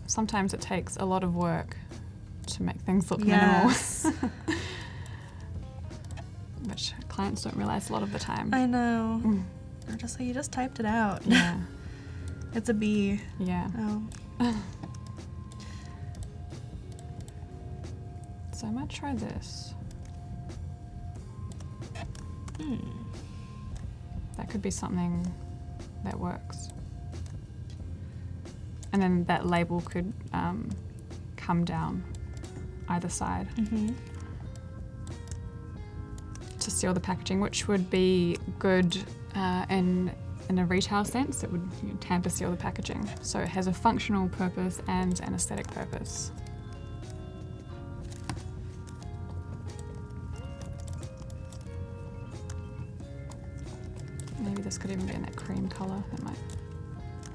Sometimes it takes a lot of work to make things look Yes. minimal. Which clients don't realize a lot of the time. I know. They're just like, you just typed it out. Yeah. It's a bee. Yeah. Oh. So I might try this. That could be something that works. And then that label could come down either side to seal the packaging, which would be good in a retail sense. It would tamper seal the packaging. So it has a functional purpose and an aesthetic purpose. Maybe this could even be in that cream colour. That might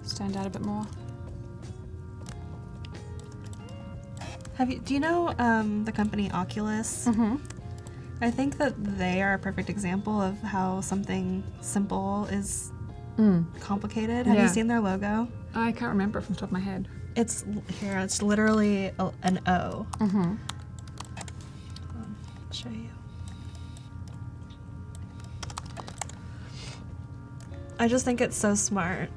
stand out a bit more. Do you know the company Oculus? I think that they are a perfect example of how something simple is complicated. Have you Yeah. seen their logo? I can't remember it from the top of my head. It's here. It's literally an O. I'll show you. I just think it's so smart.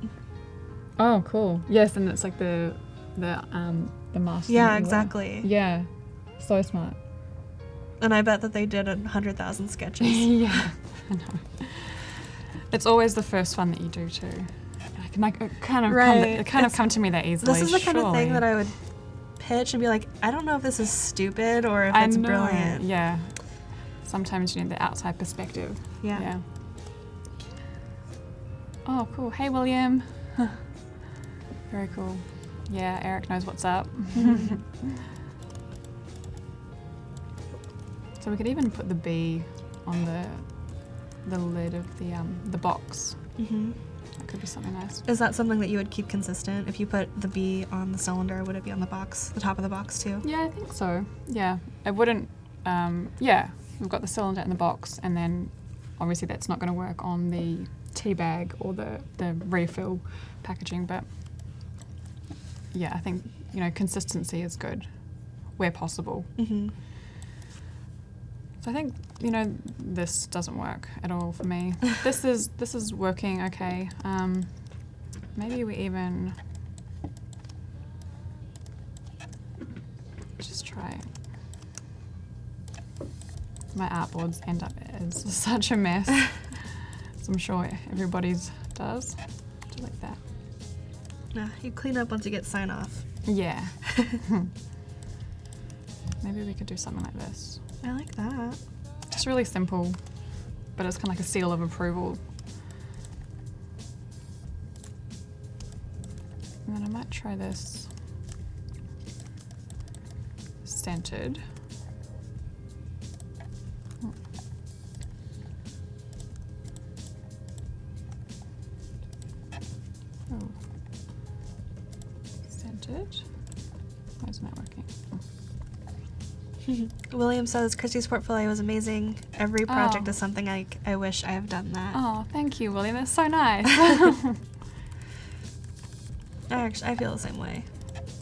Oh, cool. Yes, and it's like the master. Yeah, exactly. Yeah, so smart. And I bet that they did 100,000 sketches. Yeah, I know. It's always the first one that you do too. I can like it kind of come to me that easily. This is the kind of thing surely. that I would pitch and be like, I don't know if this is stupid or if I it's know. brilliant. Yeah. Sometimes you need the outside perspective. Yeah. Oh, cool. Hey, William. Very cool. Yeah, Eric knows what's up. So we could even put the bee on the lid of the box. That could be something nice. Is that something that you would keep consistent? If you put the bee on the cylinder, would it be on the box, the top of the box too? Yeah, I think so. Yeah, it wouldn't. Yeah, we've got the cylinder in the box, and then obviously that's not going to work on the tea bag or the refill packaging. But yeah, I think consistency is good where possible. So I think this doesn't work at all for me. This is working okay. Maybe we even just try. My artboards end up as such a mess. So I'm sure everybody's does. Do like that. Yeah, you clean up once you get sign off. Yeah. Maybe we could do something like this. I like that. Just really simple, but it's kind of like a seal of approval. And then I might try this centered. William says Cristie's portfolio was amazing. Every project Oh. is something I wish I have done that. Oh, thank you, William. That's so nice. I feel the same way.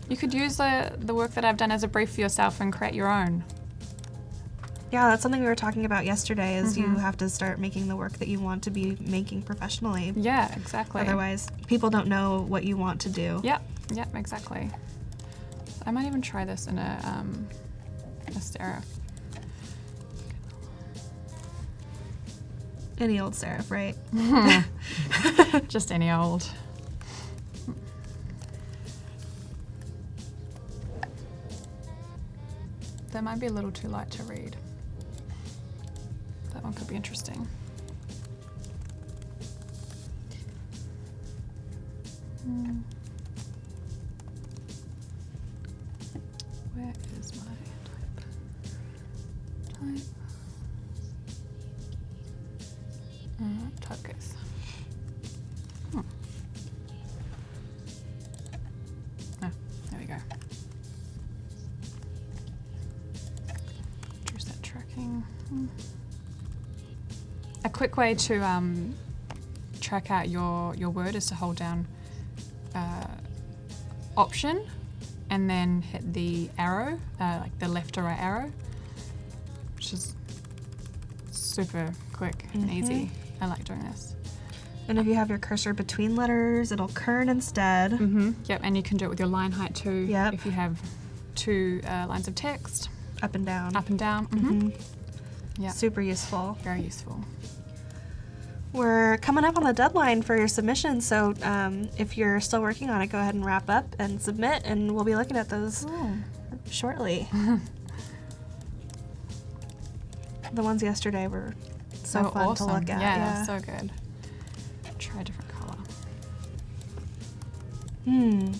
You could use the work that I've done as a brief for yourself and create your own. Yeah, that's something we were talking about yesterday, is you have to start making the work that you want to be making professionally. Yeah, exactly. Otherwise, people don't know what you want to do. Yep, exactly. I might even try this in a serif. Any old serif, right? Just any old. That might be a little too light to read. That one could be interesting. Where is my type case? Oh, there we go. Choose that tracking. A quick way to track out your word is to hold down Option and then hit the arrow, like the left or right arrow, which is super quick and easy. I like doing this. And if you have your cursor between letters, it'll kern instead. Yep, and you can do it with your line height too. Yep. If you have two lines of text, Up and down. up and down. Yeah, Super useful. very useful. We're coming up on the deadline for your submission, so if you're still working on it, go ahead and wrap up and submit, and we'll be looking at those shortly. The ones yesterday were so fun awesome. to look at. Yeah, so good. Try a different color.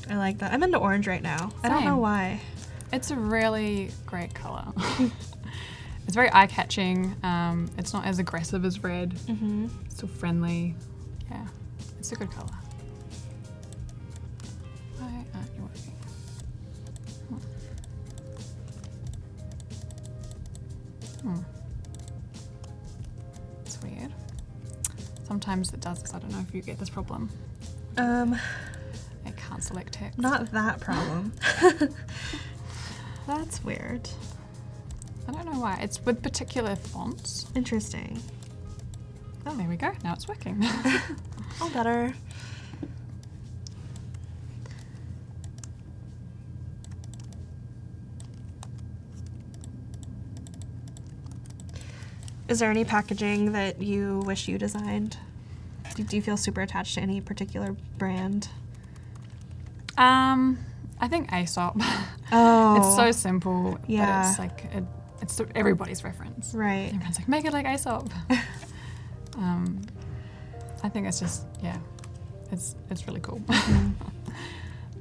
I like that. I'm into orange right now. I don't know Same. why. It's a really great color. It's very eye-catching. It's not as aggressive as red. Still friendly. Yeah, it's a good color. Why aren't you working? It's weird. Sometimes it does this. I don't know if you get this problem. I can't select text. Not that problem. That's weird. I don't know why. It's with particular fonts. Interesting. Oh, there we go. Now it's working. All better. Is there any packaging that you wish you designed? Do you feel super attached to any particular brand? I think Aesop. Oh. It's so simple, Yeah. but it's like it's everybody's reference. Right. Everyone's like, make it like Aesop. I think it's just, yeah, it's really cool.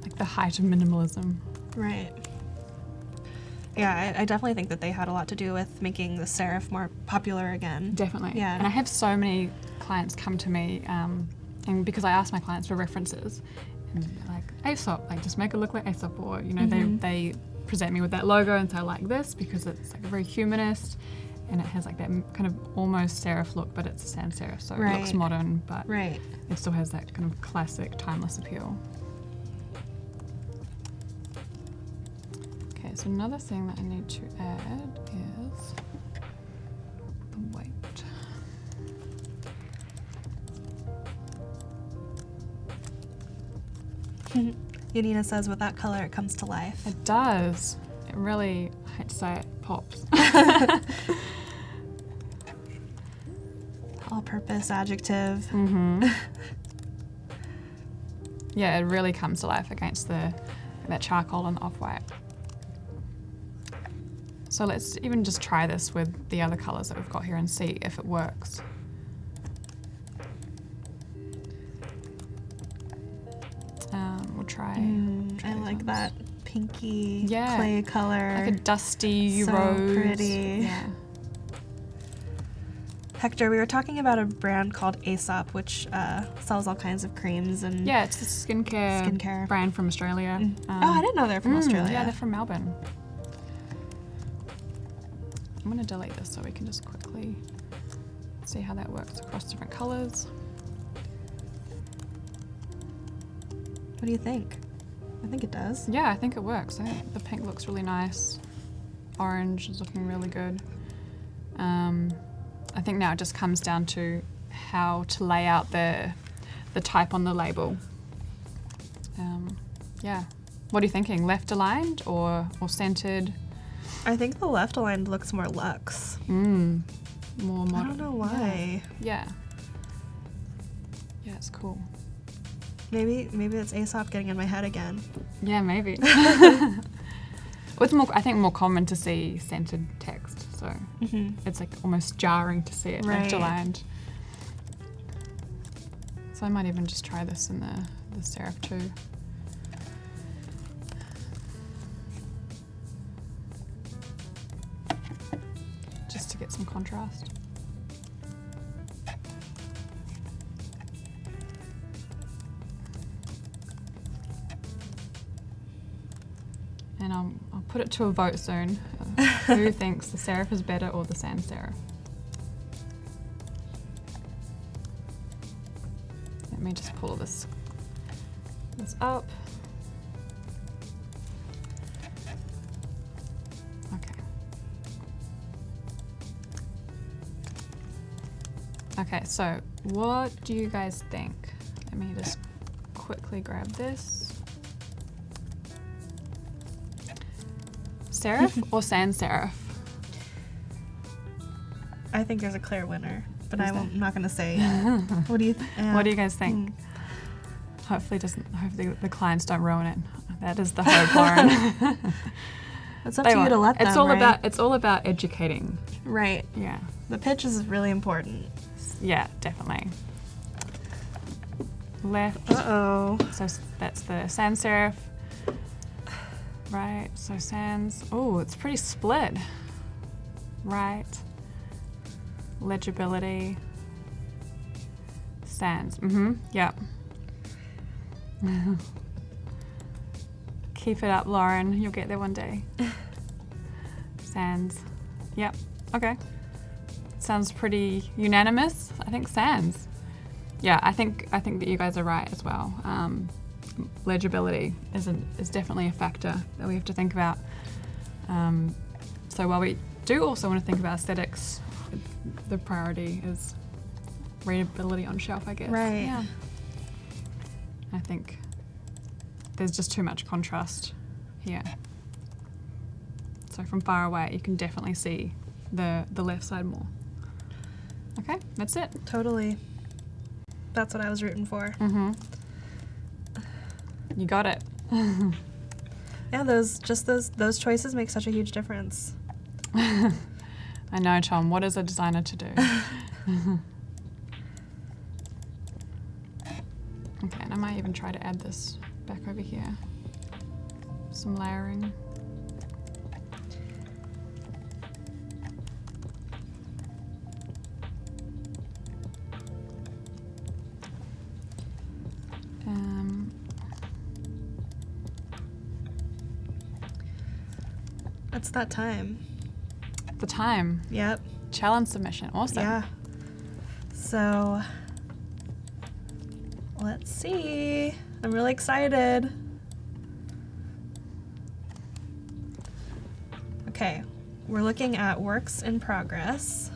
Like the height of minimalism. Right. Yeah, I definitely think that they had a lot to do with making the serif more popular again. Definitely. Yeah. And I have so many clients come to me, and because I ask my clients for references, and they're like, Aesop, like just make it look like Aesop, or you know, they present me with that logo and say I like this because it's like very humanist, and it has like that kind of almost serif look, but it's a sans serif, so it looks modern, but Right. it still has that kind of classic, timeless appeal. Okay, so another thing that I need to add is the weight. Yanina says with that color it comes to life. It does. It really, I hate to say it, pops. All-purpose adjective. Yeah, it really comes to life against that charcoal and the off-white. So let's even just try this with the other colours that we've got here and see if it works. We'll try. I like that pinky Yeah. clay color. Like a dusty So rose. pretty. Yeah. Hector, we were talking about a brand called Aesop, which sells all kinds of creams and Yeah, it's the skincare brand from Australia. oh, I didn't know they're from Australia. Yeah, they're from Melbourne. I'm going to delete this so we can just quickly see how that works across different colors. What do you think? I think it does. Yeah, I think it works. I think the pink looks really nice. Orange is looking really good. I think now it just comes down to how to lay out the type on the label. Yeah. What are you thinking? Left aligned or centered? I think the left aligned looks more luxe. More modern. I don't know why. Yeah. Yeah, it's cool. Maybe it's Aesop getting in my head again. Yeah, maybe. It's more, I think, more common to see centered text, so it's like almost jarring to see it left aligned. So I might even just try this in the serif too. Just to get some contrast. And I'll put it to a vote soon. Who thinks the serif is better or the sans serif? Let me just pull this up. Okay. Okay, so what do you guys think? Let me just quickly grab this. Serif or sans serif? I think there's a clear winner, but I'm not going to say. What do you? What do you guys think? Hopefully the clients don't ruin it. That is the hope, Lauren. It's up to you to let them. It's all about educating. Right. Yeah. The pitch is really important. Yeah, definitely. Left. Uh-oh. So that's the sans serif. Right, so sans. Oh, it's pretty split. Right. Legibility. Sans. Yep. Keep it up, Lauren. You'll get there one day. Sans. Yep. Okay. Sounds pretty unanimous. I think sans. Yeah, I think that you guys are right as well. Legibility is definitely a factor that we have to think about. So while we do also want to think about aesthetics, the priority is readability on shelf, I guess. Right. Yeah. I think there's just too much contrast here. So from far away, you can definitely see the left side more. Okay, that's it. Totally. That's what I was rooting for. You got it. Yeah, those choices make such a huge difference. I know, Tom. What is a designer to do? Okay, and I might even try to add this back over here. Some layering. It's that time. The time. Yep. Challenge submission. Awesome. Yeah. So, let's see. I'm really excited. Okay, we're looking at works in progress.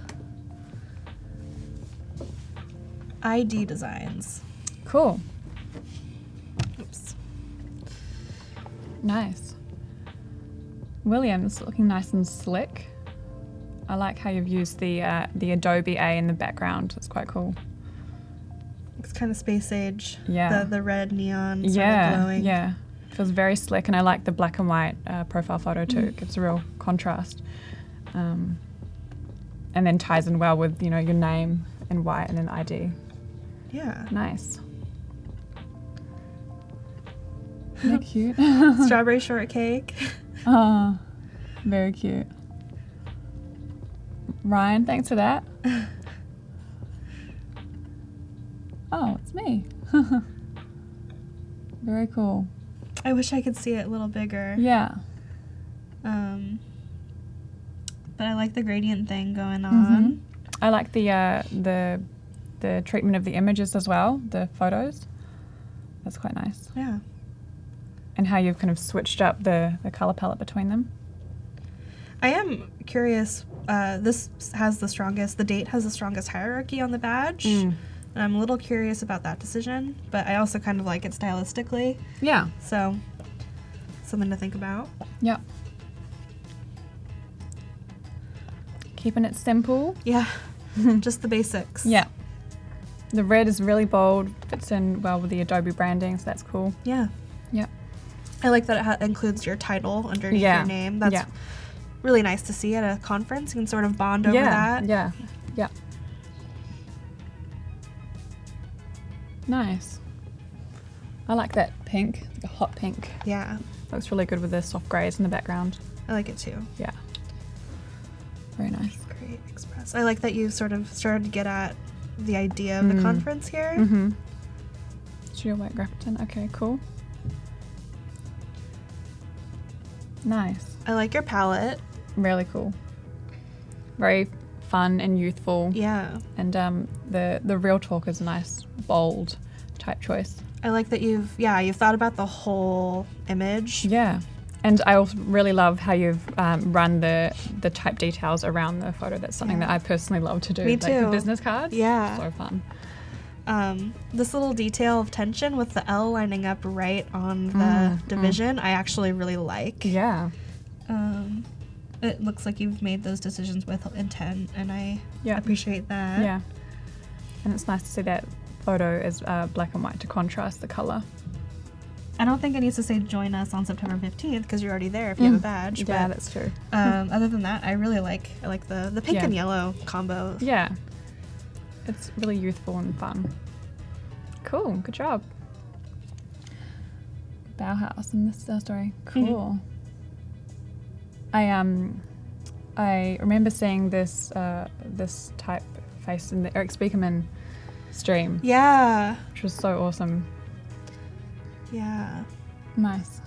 ID designs. Cool. Oops. Nice. William's looking nice and slick. I like how you've used the Adobe A in the background. It's quite cool. It's kind of space age. Yeah. The red neon sort of glowing. Yeah. Feels very slick, and I like the black and white profile photo too. It gives a real contrast. And then ties in well with, your name in white and then ID. Yeah. Nice. Isn't that cute? Strawberry shortcake. Oh, very cute. Ryan, thanks for that. Oh, it's me. Very cool. I wish I could see it a little bigger. Yeah. but I like the gradient thing going on. I like the treatment of the images as well, the photos. That's quite nice. Yeah. And how you've kind of switched up the color palette between them. I am curious. This has the date has the strongest hierarchy on the badge. And I'm a little curious about that decision, but I also kind of like it stylistically. Yeah. So, something to think about. Yeah. Keeping it simple. Yeah. Just the basics. Yeah. The red is really bold, fits in well with the Adobe branding, so that's cool. Yeah. Yeah. I like that it includes your title underneath your name. That's really nice to see at a conference. You can sort of bond over that. Yeah. Yeah. Nice. I like that pink, like a hot pink. Yeah. Looks really good with the soft greys in the background. I like it too. Yeah. Very nice. Great express. I like that you sort of started to get at the idea of the conference here. Mm-hmm. Studio White Grafton. Okay, cool. Nice. I like your palette. Really cool. Very fun and youthful. Yeah. And the Real Talk is a nice, bold type choice. I like that you've thought about the whole image. Yeah. And I also really love how you've run the type details around the photo. That's something that I personally love to do. Me too. Like the business cards. Yeah. So fun. This little detail of tension with the L lining up right on the division, I actually really like. Yeah. It looks like you've made those decisions with intent, and I appreciate that. Yeah. And it's nice to see that photo is black and white to contrast the color. I don't think it needs to say join us on September 15th because you're already there if you have a badge. Yeah, but, that's true. Other than that, I like the pink and yellow combo. Yeah. It's really youthful and fun. Cool. Good job. Bauhaus in this story. Cool. I remember seeing this typeface in the Eric Spiekerman stream. Yeah. Which was so awesome. Yeah. Nice.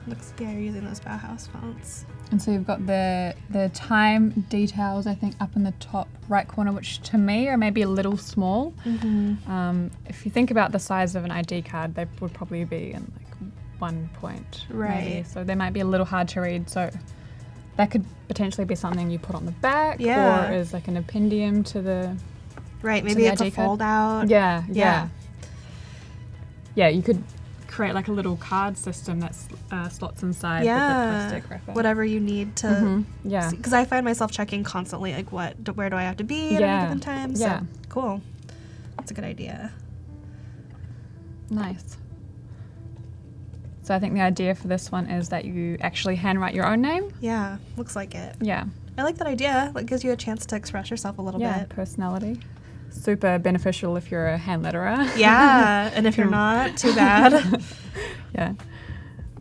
Looks you're using those Bauhaus fonts. And so you've got the time details, I think, up in the top right corner, which to me are maybe a little small. If you think about the size of an ID card, they would probably be in like 1 point. Right. Maybe. So they might be a little hard to read. So that could potentially be something you put on the back or as like an appendium to the maybe it's a fold out. Yeah, you could create like a little card system that's slots inside with the plastic wrapper. Whatever you need to because I find myself checking constantly like where do I have to be at any given time. So cool. That's a good idea. Nice. So I think the idea for this one is that you actually handwrite your own name. Yeah, looks like it. Yeah. I like that idea. It gives you a chance to express yourself a little bit. Personality. Super beneficial if you're a hand letterer. Yeah, and if you're not, too bad. Yeah.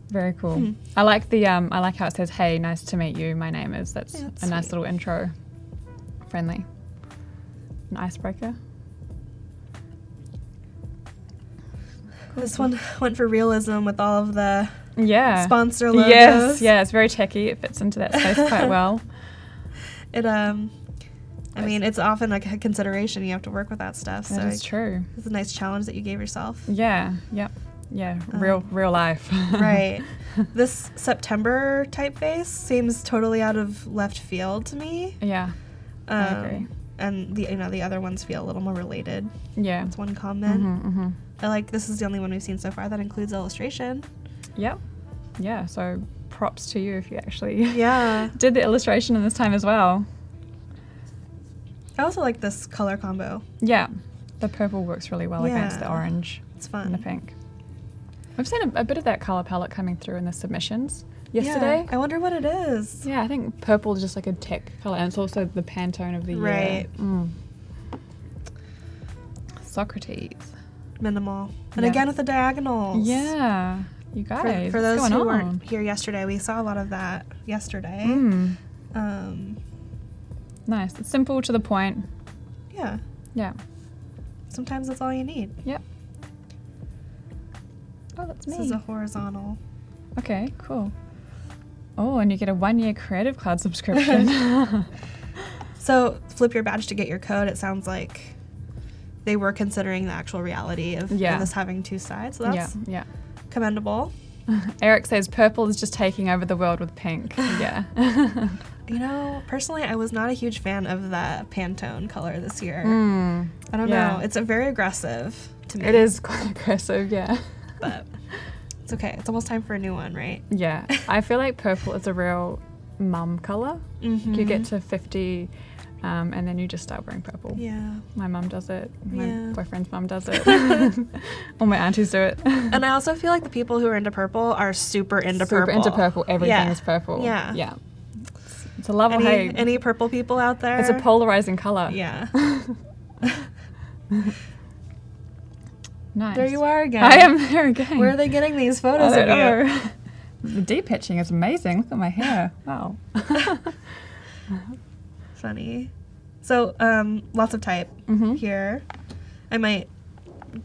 Very cool. I like I like how it says, "Hey, nice to meet you. My name is." That's a nice little intro. Friendly. An icebreaker. This one went for realism with all of the sponsor logos. Yes, it's very techy. It fits into that space quite well. I mean, it's often like a consideration. You have to work with that stuff. That is true. It's a nice challenge that you gave yourself. Yeah, yep. Yeah, real life. Right. This September typeface seems totally out of left field to me. Yeah, I agree. And the other ones feel a little more related. Yeah. That's one comment. I like this is the only one we've seen so far that includes illustration. Yep. Yeah, so props to you if you actually did the illustration in this time as well. I also like this color combo. Yeah, the purple works really well against the orange. It's fun. And the pink. We've seen a bit of that color palette coming through in the submissions yesterday. Yeah, I wonder what it is. Yeah, I think purple is just like a tech color, and it's also the Pantone of the year. Right. Socrates. Minimal. And again with the diagonals. Yeah. You guys, for those who weren't here yesterday, we saw a lot of that yesterday. Nice. It's simple to the point. Yeah. Yeah. Sometimes that's all you need. Yep. Oh, that's me. This is a horizontal. Okay, cool. Oh, and you get a 1-year Creative Cloud subscription. So flip your badge to get your code. It sounds like they were considering the actual reality of this having 2 sides. So that's commendable. Eric says purple is just taking over the world with pink. Yeah. You know, personally, I was not a huge fan of the Pantone color this year. I don't know. It's a very aggressive to me. It is quite aggressive, yeah. But it's okay. It's almost time for a new one, right? Yeah. I feel like purple is a real mum color. You get to 50 and then you just start wearing purple. Yeah. My mum does it. My boyfriend's mum does it. All my aunties do it. And I also feel like the people who are into purple are super into purple. Super into purple. Everything is purple. Yeah. Yeah. It's a love or hate. Any purple people out there? It's a polarizing color. Yeah. Nice. There you are again. I am there again. Where are they getting these photos of you? The deep pitching is amazing. Look at my hair. Wow. Funny. So, lots of type here. I might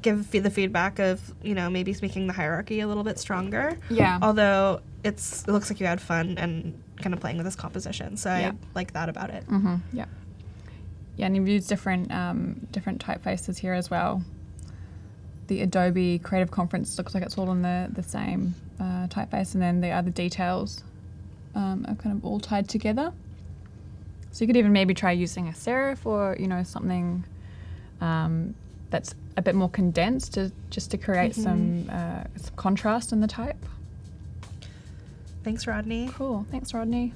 give the feedback of, maybe making the hierarchy a little bit stronger. Yeah. Although it looks like you had fun and kind of playing with this composition. So I like that about it. Yeah. Yeah, and you've used different typefaces here as well. The Adobe Creative Conference looks like it's all in the same typeface, and then the other details are kind of all tied together. So you could even maybe try using a serif or something that's a bit more condensed just to create some contrast in the type. Thanks, Rodney. Cool. Thanks, Rodney.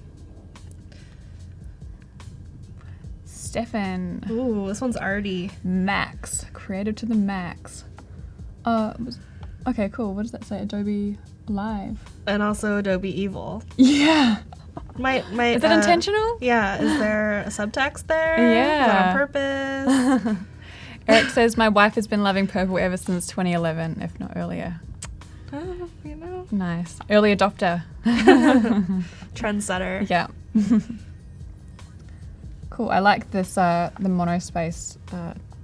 Stefan. Ooh, this one's arty. Max. Creative to the max. Okay, cool. What does that say? Adobe Live. And also Adobe Evil. Yeah. Is it intentional? Yeah. Is there a subtext there? Yeah. Is that on purpose? Eric says, my wife has been loving purple ever since 2011, if not earlier. Oh, Nice. Early adopter. Trendsetter. Yeah. Cool. I like this, the monospace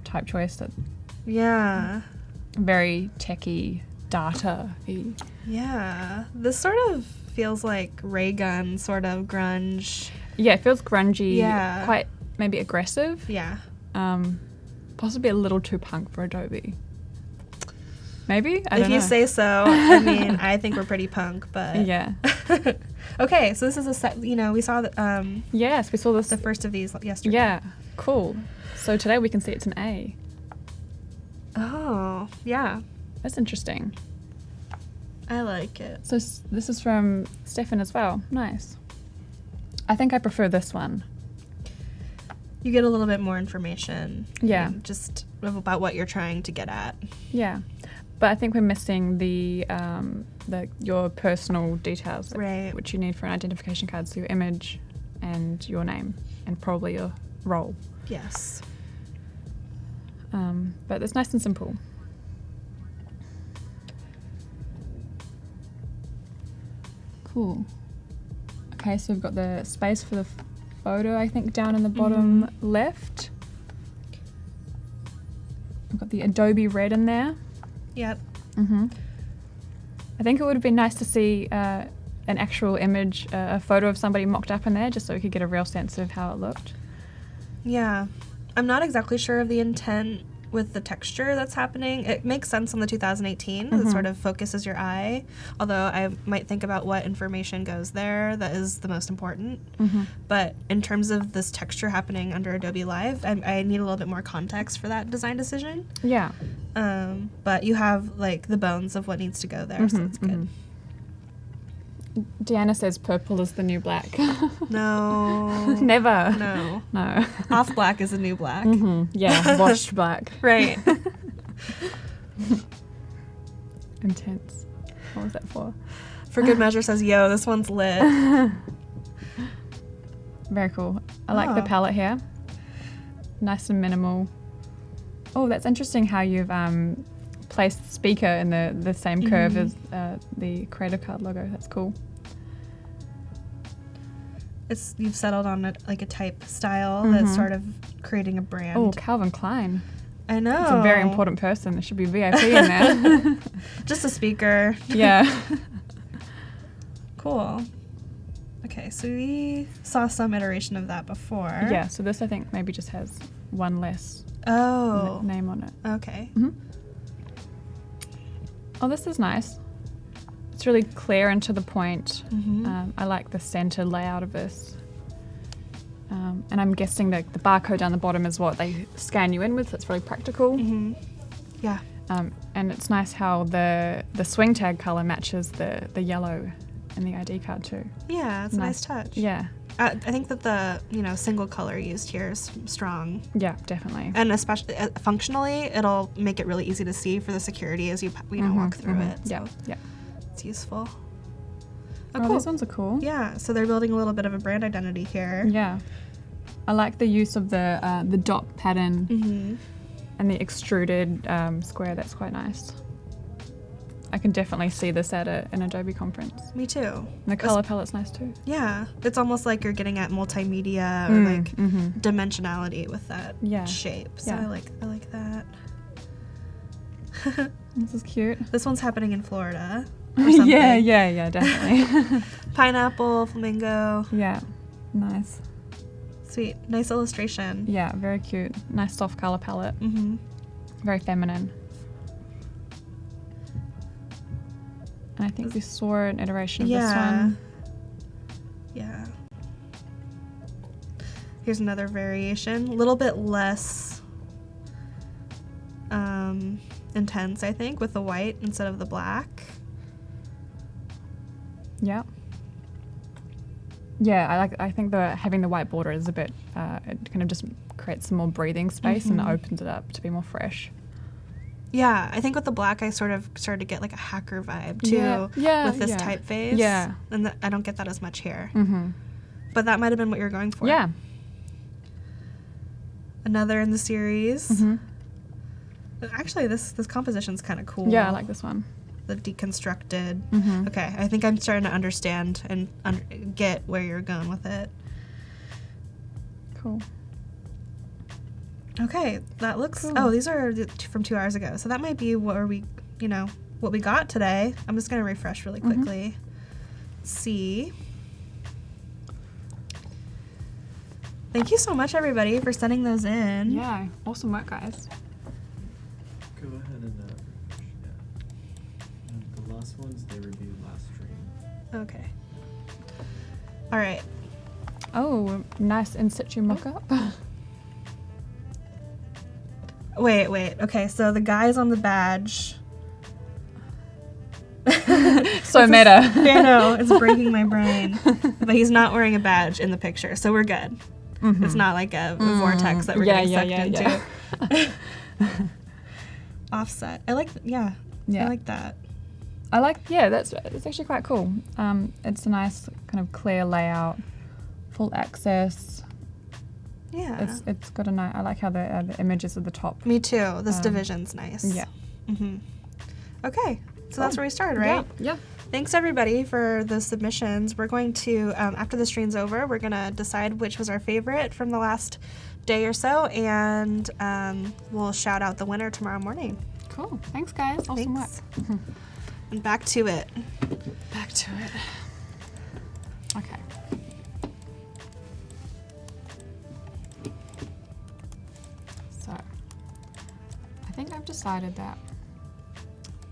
type choice. Yeah. Very techie, data-y. Yeah. This sort of feels like ray gun, sort of grunge. Yeah, it feels grungy. Yeah. Quite maybe aggressive. Yeah. Possibly a little too punk for Adobe. Maybe? I don't know. If you say so. I mean, I think we're pretty punk, but... Yeah. Okay, so this is a set, we saw that... yes, we saw this. The first of these yesterday. Yeah, cool. So today we can see it's an A. Oh, yeah. That's interesting. I like it. So this is from Stefan as well. Nice. I think I prefer this one. You get a little bit more information. Yeah. Just about what you're trying to get at. Yeah. But I think we're missing your personal details, right, which you need for an identification card, so your image and your name and probably your role. Yes. But it's nice and simple. Cool. Okay, so we've got the space for the photo, I think, down in the bottom left. We've got the Adobe red in there. Yep. I think it would have been nice to see an actual image, a photo of somebody mocked up in there, just so we could get a real sense of how it looked. Yeah. I'm not exactly sure of the intent with the texture that's happening. It makes sense on the 2018. It sort of focuses your eye, although I might think about what information goes there that is the most important. But in terms of this texture happening under Adobe Live, I need a little bit more context for that design decision. Yeah. But you have like the bones of what needs to go there, so it's good. Deanna says purple is the new black. No. Never. No. Off black is a new black. Yeah, washed black. Right. Intense. What was that for? For Good Measure says, yo, this one's lit. Very cool. I like the palette here. Nice and minimal. Oh, that's interesting how you've placed the speaker in the same curve as the Creative Cloud logo. That's cool. You've settled on a type style that's sort of creating a brand. Oh, Calvin Klein. I know. It's a very important person. There should be VIP in there. Just a speaker. Yeah. Cool. Okay, so we saw some iteration of that before. Yeah, so this I think maybe just has one less name on it. Okay. Oh, this is nice. It's really clear and to the point. I like the center layout of this. And I'm guessing that the barcode down the bottom is what they scan you in with, so it's really practical. Yeah. And it's nice how the swing tag color matches the yellow in the ID card too. Yeah, it's a nice touch. Yeah. I think that the single color used here is strong. Yeah, definitely. And especially functionally, it'll make it really easy to see for the security as you walk through it. So yeah. It's useful. Oh, cool. These ones are cool. Yeah, so they're building a little bit of a brand identity here. Yeah. I like the use of the dot pattern and the extruded square. That's quite nice. I can definitely see this at an Adobe conference. Me too. And the color palette's nice too. Yeah, it's almost like you're getting at multimedia or like dimensionality with that shape. So I like that. This is cute. This one's happening in Florida. Or something. yeah, definitely. Pineapple, flamingo. Yeah, nice. Sweet, nice illustration. Yeah, very cute. Nice soft color palette. Very feminine. And I think we saw an iteration of this one. Yeah. Here's another variation. A little bit less intense, I think, with the white instead of the black. Yeah. Yeah, I think having the white border is a bit, it kind of just creates some more breathing space and opens it up to be more fresh. Yeah, I think with the black, I sort of started to get like a hacker vibe too with this typeface. Yeah. And I don't get that as much here. But that might have been what you were going for. Yeah. Another in the series. Actually, this composition's kind of cool. Yeah, I like this one. The deconstructed. Okay, I think I'm starting to understand and get where you're going with it. Cool. Okay, that looks... Cool. Oh, these are from 2 hours ago. So that might be what we got today. I'm just going to refresh really quickly. See. Thank you so much, everybody, for sending those in. Yeah, awesome work, guys. Go ahead and the last ones they reviewed last stream. Okay. All right. Oh, nice in situ mock-up. Wait. Okay, so the guy's on the badge. So meta. I know, it's breaking my brain. But he's not wearing a badge in the picture, so we're good. It's not like a vortex that we're getting sucked into. Yeah. Offset. I like that. I like, it's actually quite cool. It's a nice kind of clear layout, full access. Yeah. It's got a nice, I like how the images at the top. Me too. This division's nice. Yeah. Okay, so that's where we started, right? Yeah. Thanks everybody for the submissions. We're going to, after the stream's over, we're gonna decide which was our favorite from the last day or so, and we'll shout out the winner tomorrow morning. Cool. Thanks, guys. Awesome work. And back to it. Okay. So, I think I've decided that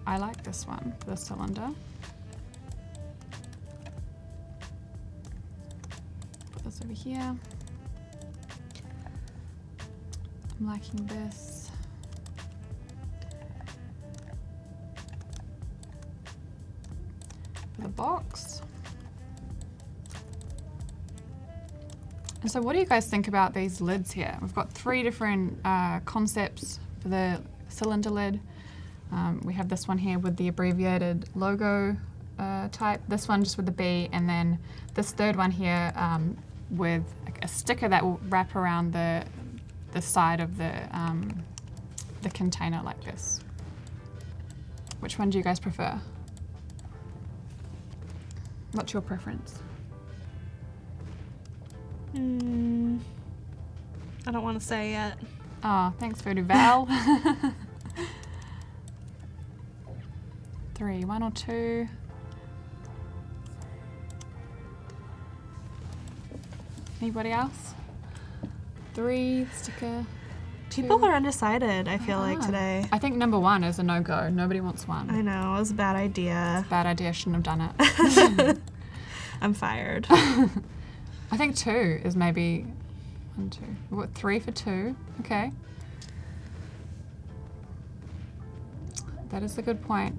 I like this one, the cylinder. Put this over here. I'm liking this. For the box. And so what do you guys think about these lids here? We've got 3 different concepts for the cylinder lid. We have this one here with the abbreviated logo type, this one just with the B, and then this third one here with a sticker that will wrap around the side of the container like this. Which one do you guys prefer? What's your preference? I don't want to say yet. Oh, thanks, Voodoo Val. 3, 1 or 2. Anybody else? 3 sticker. People are undecided, I feel like, today. I think number 1 is a no-go. Nobody wants 1. I know, it was a bad idea. Bad idea, shouldn't have done it. I'm fired. I think 2 is maybe 1, 2. What, 3 for 2? Okay. That is a good point.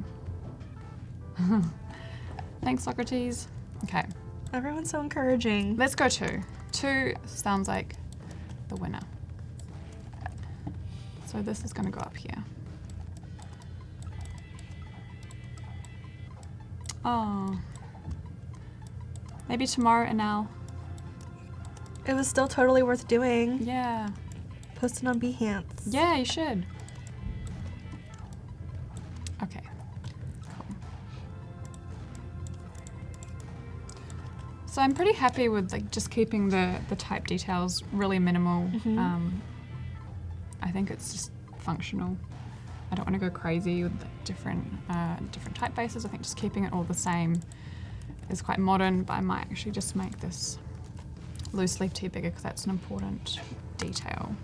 Thanks, Socrates. Okay. Everyone's so encouraging. Let's go 2. 2 sounds like the winner. So this is going to go up here. Oh. Maybe tomorrow, Anal. It was still totally worth doing. Yeah. Post it on Behance. Yeah, you should. Okay. Cool. So I'm pretty happy with like just keeping the type details really minimal. I think it's just functional. I don't want to go crazy with like different typefaces. I think just keeping it all the same is quite modern, but I might actually just make this loose leaf tee bigger because that's an important detail.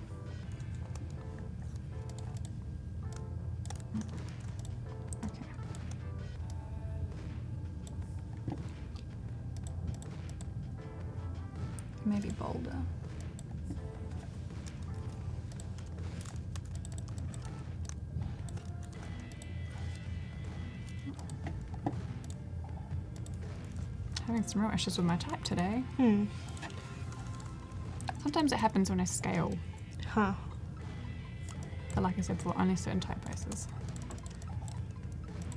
Okay. Maybe bolder. Having some real issues with my type today. Sometimes it happens when I scale. Huh. But like I said, for only certain typefaces.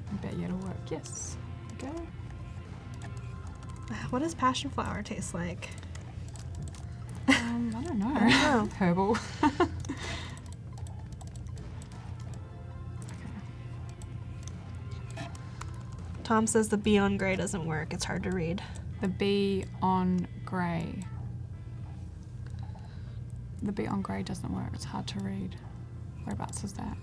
I bet you it'll work. Yes. There we go. What does passion flower taste like? I don't know. I don't know. Herbal. Tom says the B on gray doesn't work. It's hard to read. The B on grey. The B on grey doesn't work. It's hard to read. Whereabouts is that?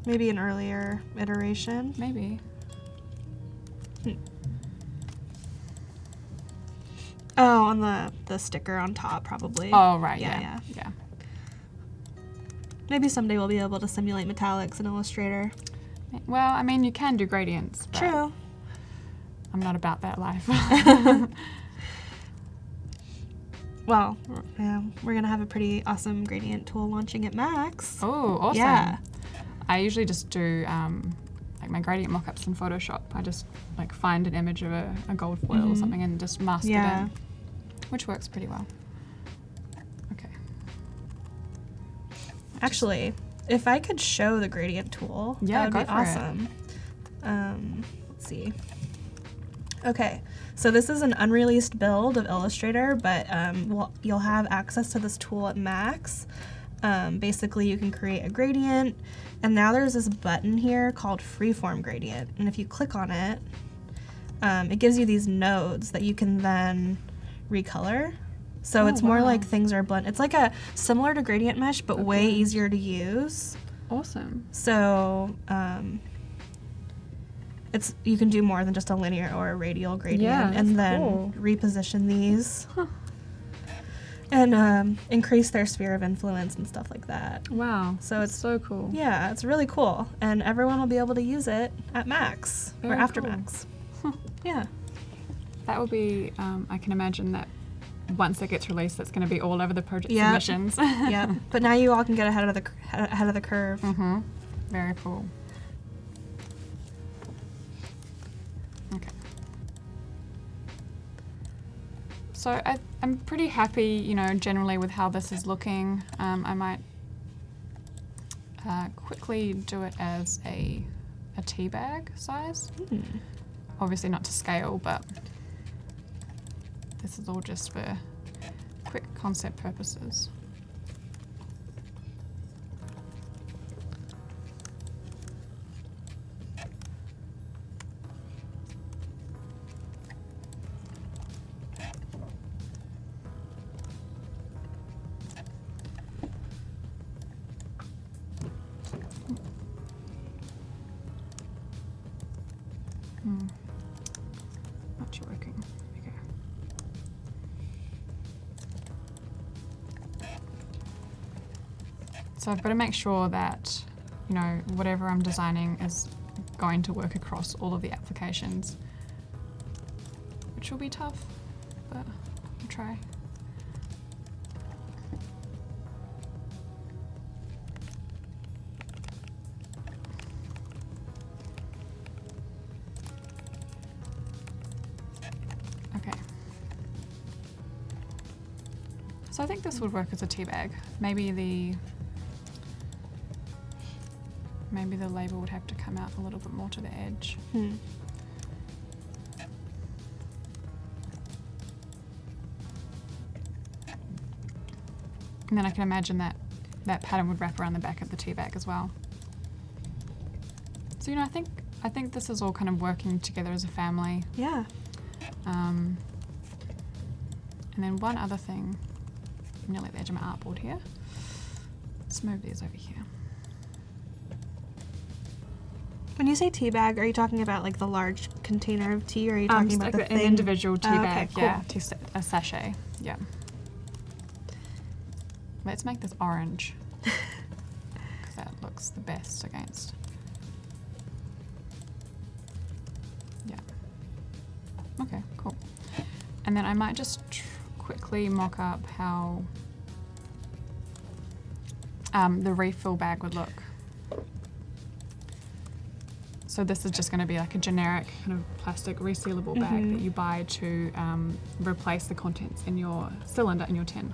Maybe an earlier iteration. Maybe. Oh, on the sticker on top, probably. Oh, right. Yeah. Yeah. Maybe someday we'll be able to simulate metallics in Illustrator. Well, I mean, you can do gradients. But True. I'm not about that life. Well, yeah, we're going to have a pretty awesome gradient tool launching at Max. Oh, awesome. Yeah. I usually just do like my gradient mockups in Photoshop. I just like find an image of a gold foil or something and just mask it in, which works pretty well. Okay. Actually, if I could show the gradient tool, Yeah, that would be go for it. awesome. Let's see. Okay, so this is an unreleased build of Illustrator, but you'll have access to this tool at Max. Basically, you can create a gradient, and now there's this button here called Freeform Gradient, and if you click on it, it gives you these nodes that you can then recolor. So it's more like things are blended. It's like similar to gradient mesh, but way easier to use. Awesome. So you can do more than just a linear or a radial gradient, and then reposition these and increase their sphere of influence and stuff like that. Wow. So it's so cool. Yeah, it's really cool, and everyone will be able to use it at Max or Very after cool. Max. Yeah. That will be. I can imagine that once it gets released, that's going to be all over the project submissions. Yeah. But now you all can get ahead of the curve. Very cool. Okay. So I'm pretty happy, generally with how this is looking. I might quickly do it as a tea bag size. Obviously not to scale, but this is all just for quick concept purposes. Not working. There we go. So I've got to make sure that, you know, whatever I'm designing is going to work across all of the applications, which will be tough, but I'll try. Okay. So I think this would work as a tea bag. Maybe the label would have to come out a little bit more to the edge. Hmm. And then I can imagine that that pattern would wrap around the back of the tea bag as well. So, you know, I think this is all kind of working together as a family. Yeah. And then one other thing, I'm nearly at the edge of my artboard here. Let's move these over here. When you say tea bag, are you talking about like the large container of tea, or are you talking about like the an thin? individual tea Oh, bag, okay, yeah, cool. a sachet, yeah. Let's make this orange, because that looks the best against. Yeah. Okay, cool. And then I might just quickly mock up how the refill bag would look. So this is just going to be like a generic kind of plastic resealable bag that you buy to replace the contents in your cylinder, in your tin.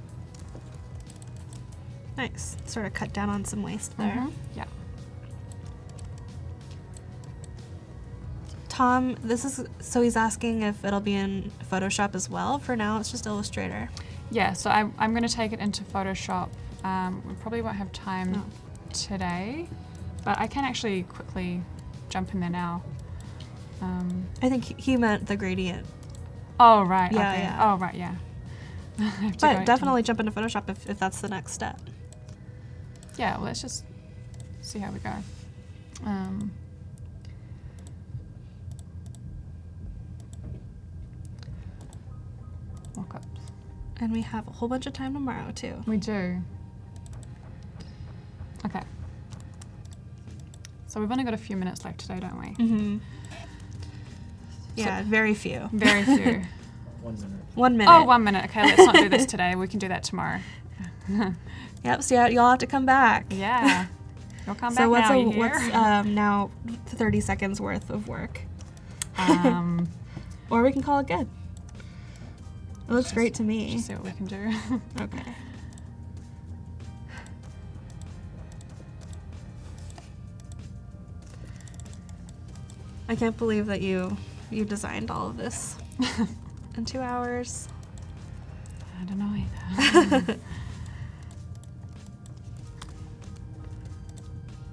Nice. Sort of cut down on some waste there. Yeah. Tom, so he's asking if it'll be in Photoshop as well. For now, it's just Illustrator. Yeah, so I'm going to take it into Photoshop. We probably won't have time today, but I can actually quickly jump in there now. I think he meant the gradient. Oh, right. Yeah, okay. yeah. Oh, right, yeah. I have to But go definitely jump into Photoshop if that's the next step. Yeah, well, let's just see how we go. Mock-ups. And we have a whole bunch of time tomorrow, too. We do. Okay. So we've only got a few minutes left today, don't we? Mm-hmm. Yeah, very few. Very few. 1 minute. 1 minute. Oh, 1 minute. Okay, let's not do this today. We can do that tomorrow. Yep, so you'll have to come back. Yeah. You'll come back So now, you what's hear? now 30 seconds worth of work? Um, Or we can call it good. It looks great to me. just see what we can do. Okay. I can't believe that you designed all of this in 2 hours. I don't know either.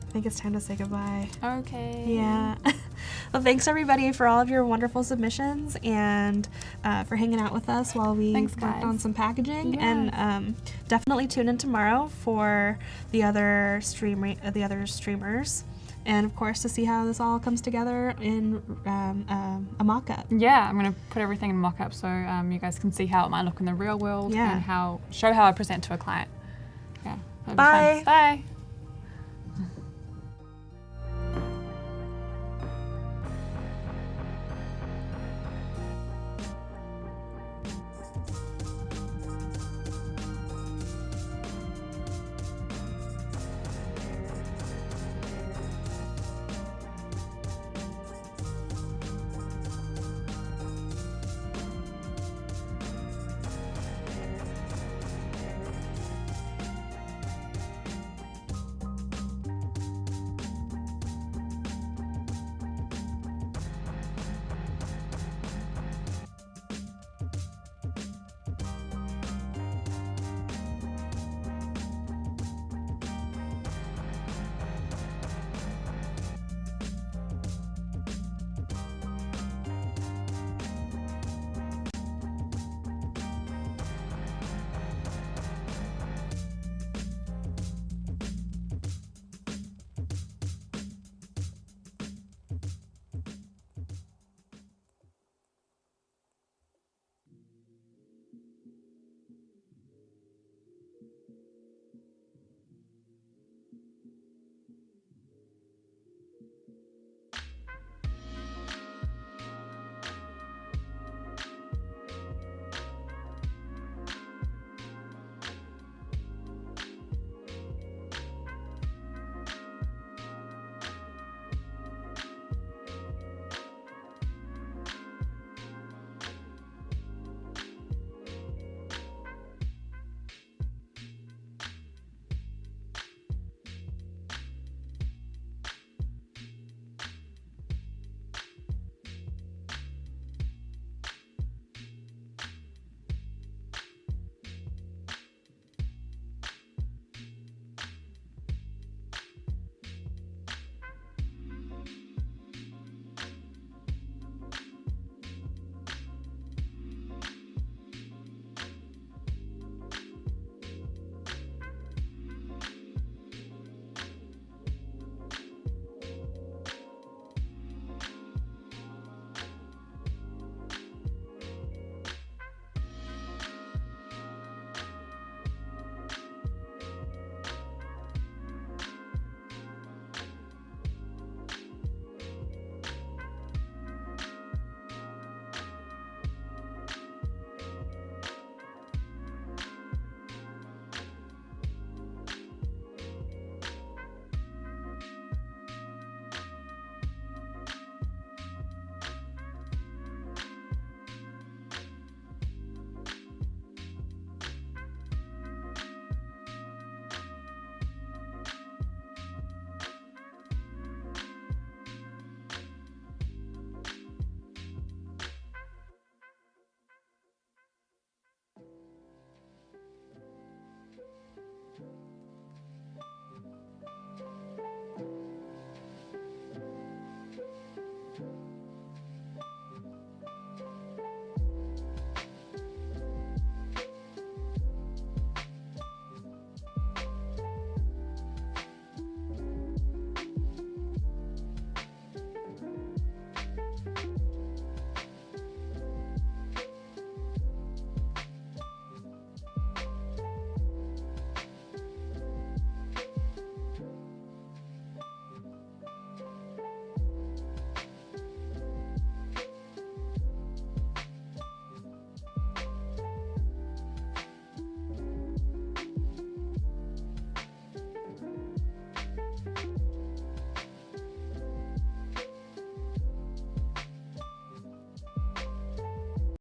I think it's time to say goodbye. Okay. Yeah. Well, thanks everybody for all of your wonderful submissions and for hanging out with us while we Thanks, worked guys. on some packaging. Yeah. And definitely tune in tomorrow for the other streamers, and of course to see how this all comes together in a mock-up. Yeah, I'm going to put everything in mock-up so you guys can see how it might look in the real world Yeah. and show how I present to a client. Yeah. that'd be Bye. fun. Bye.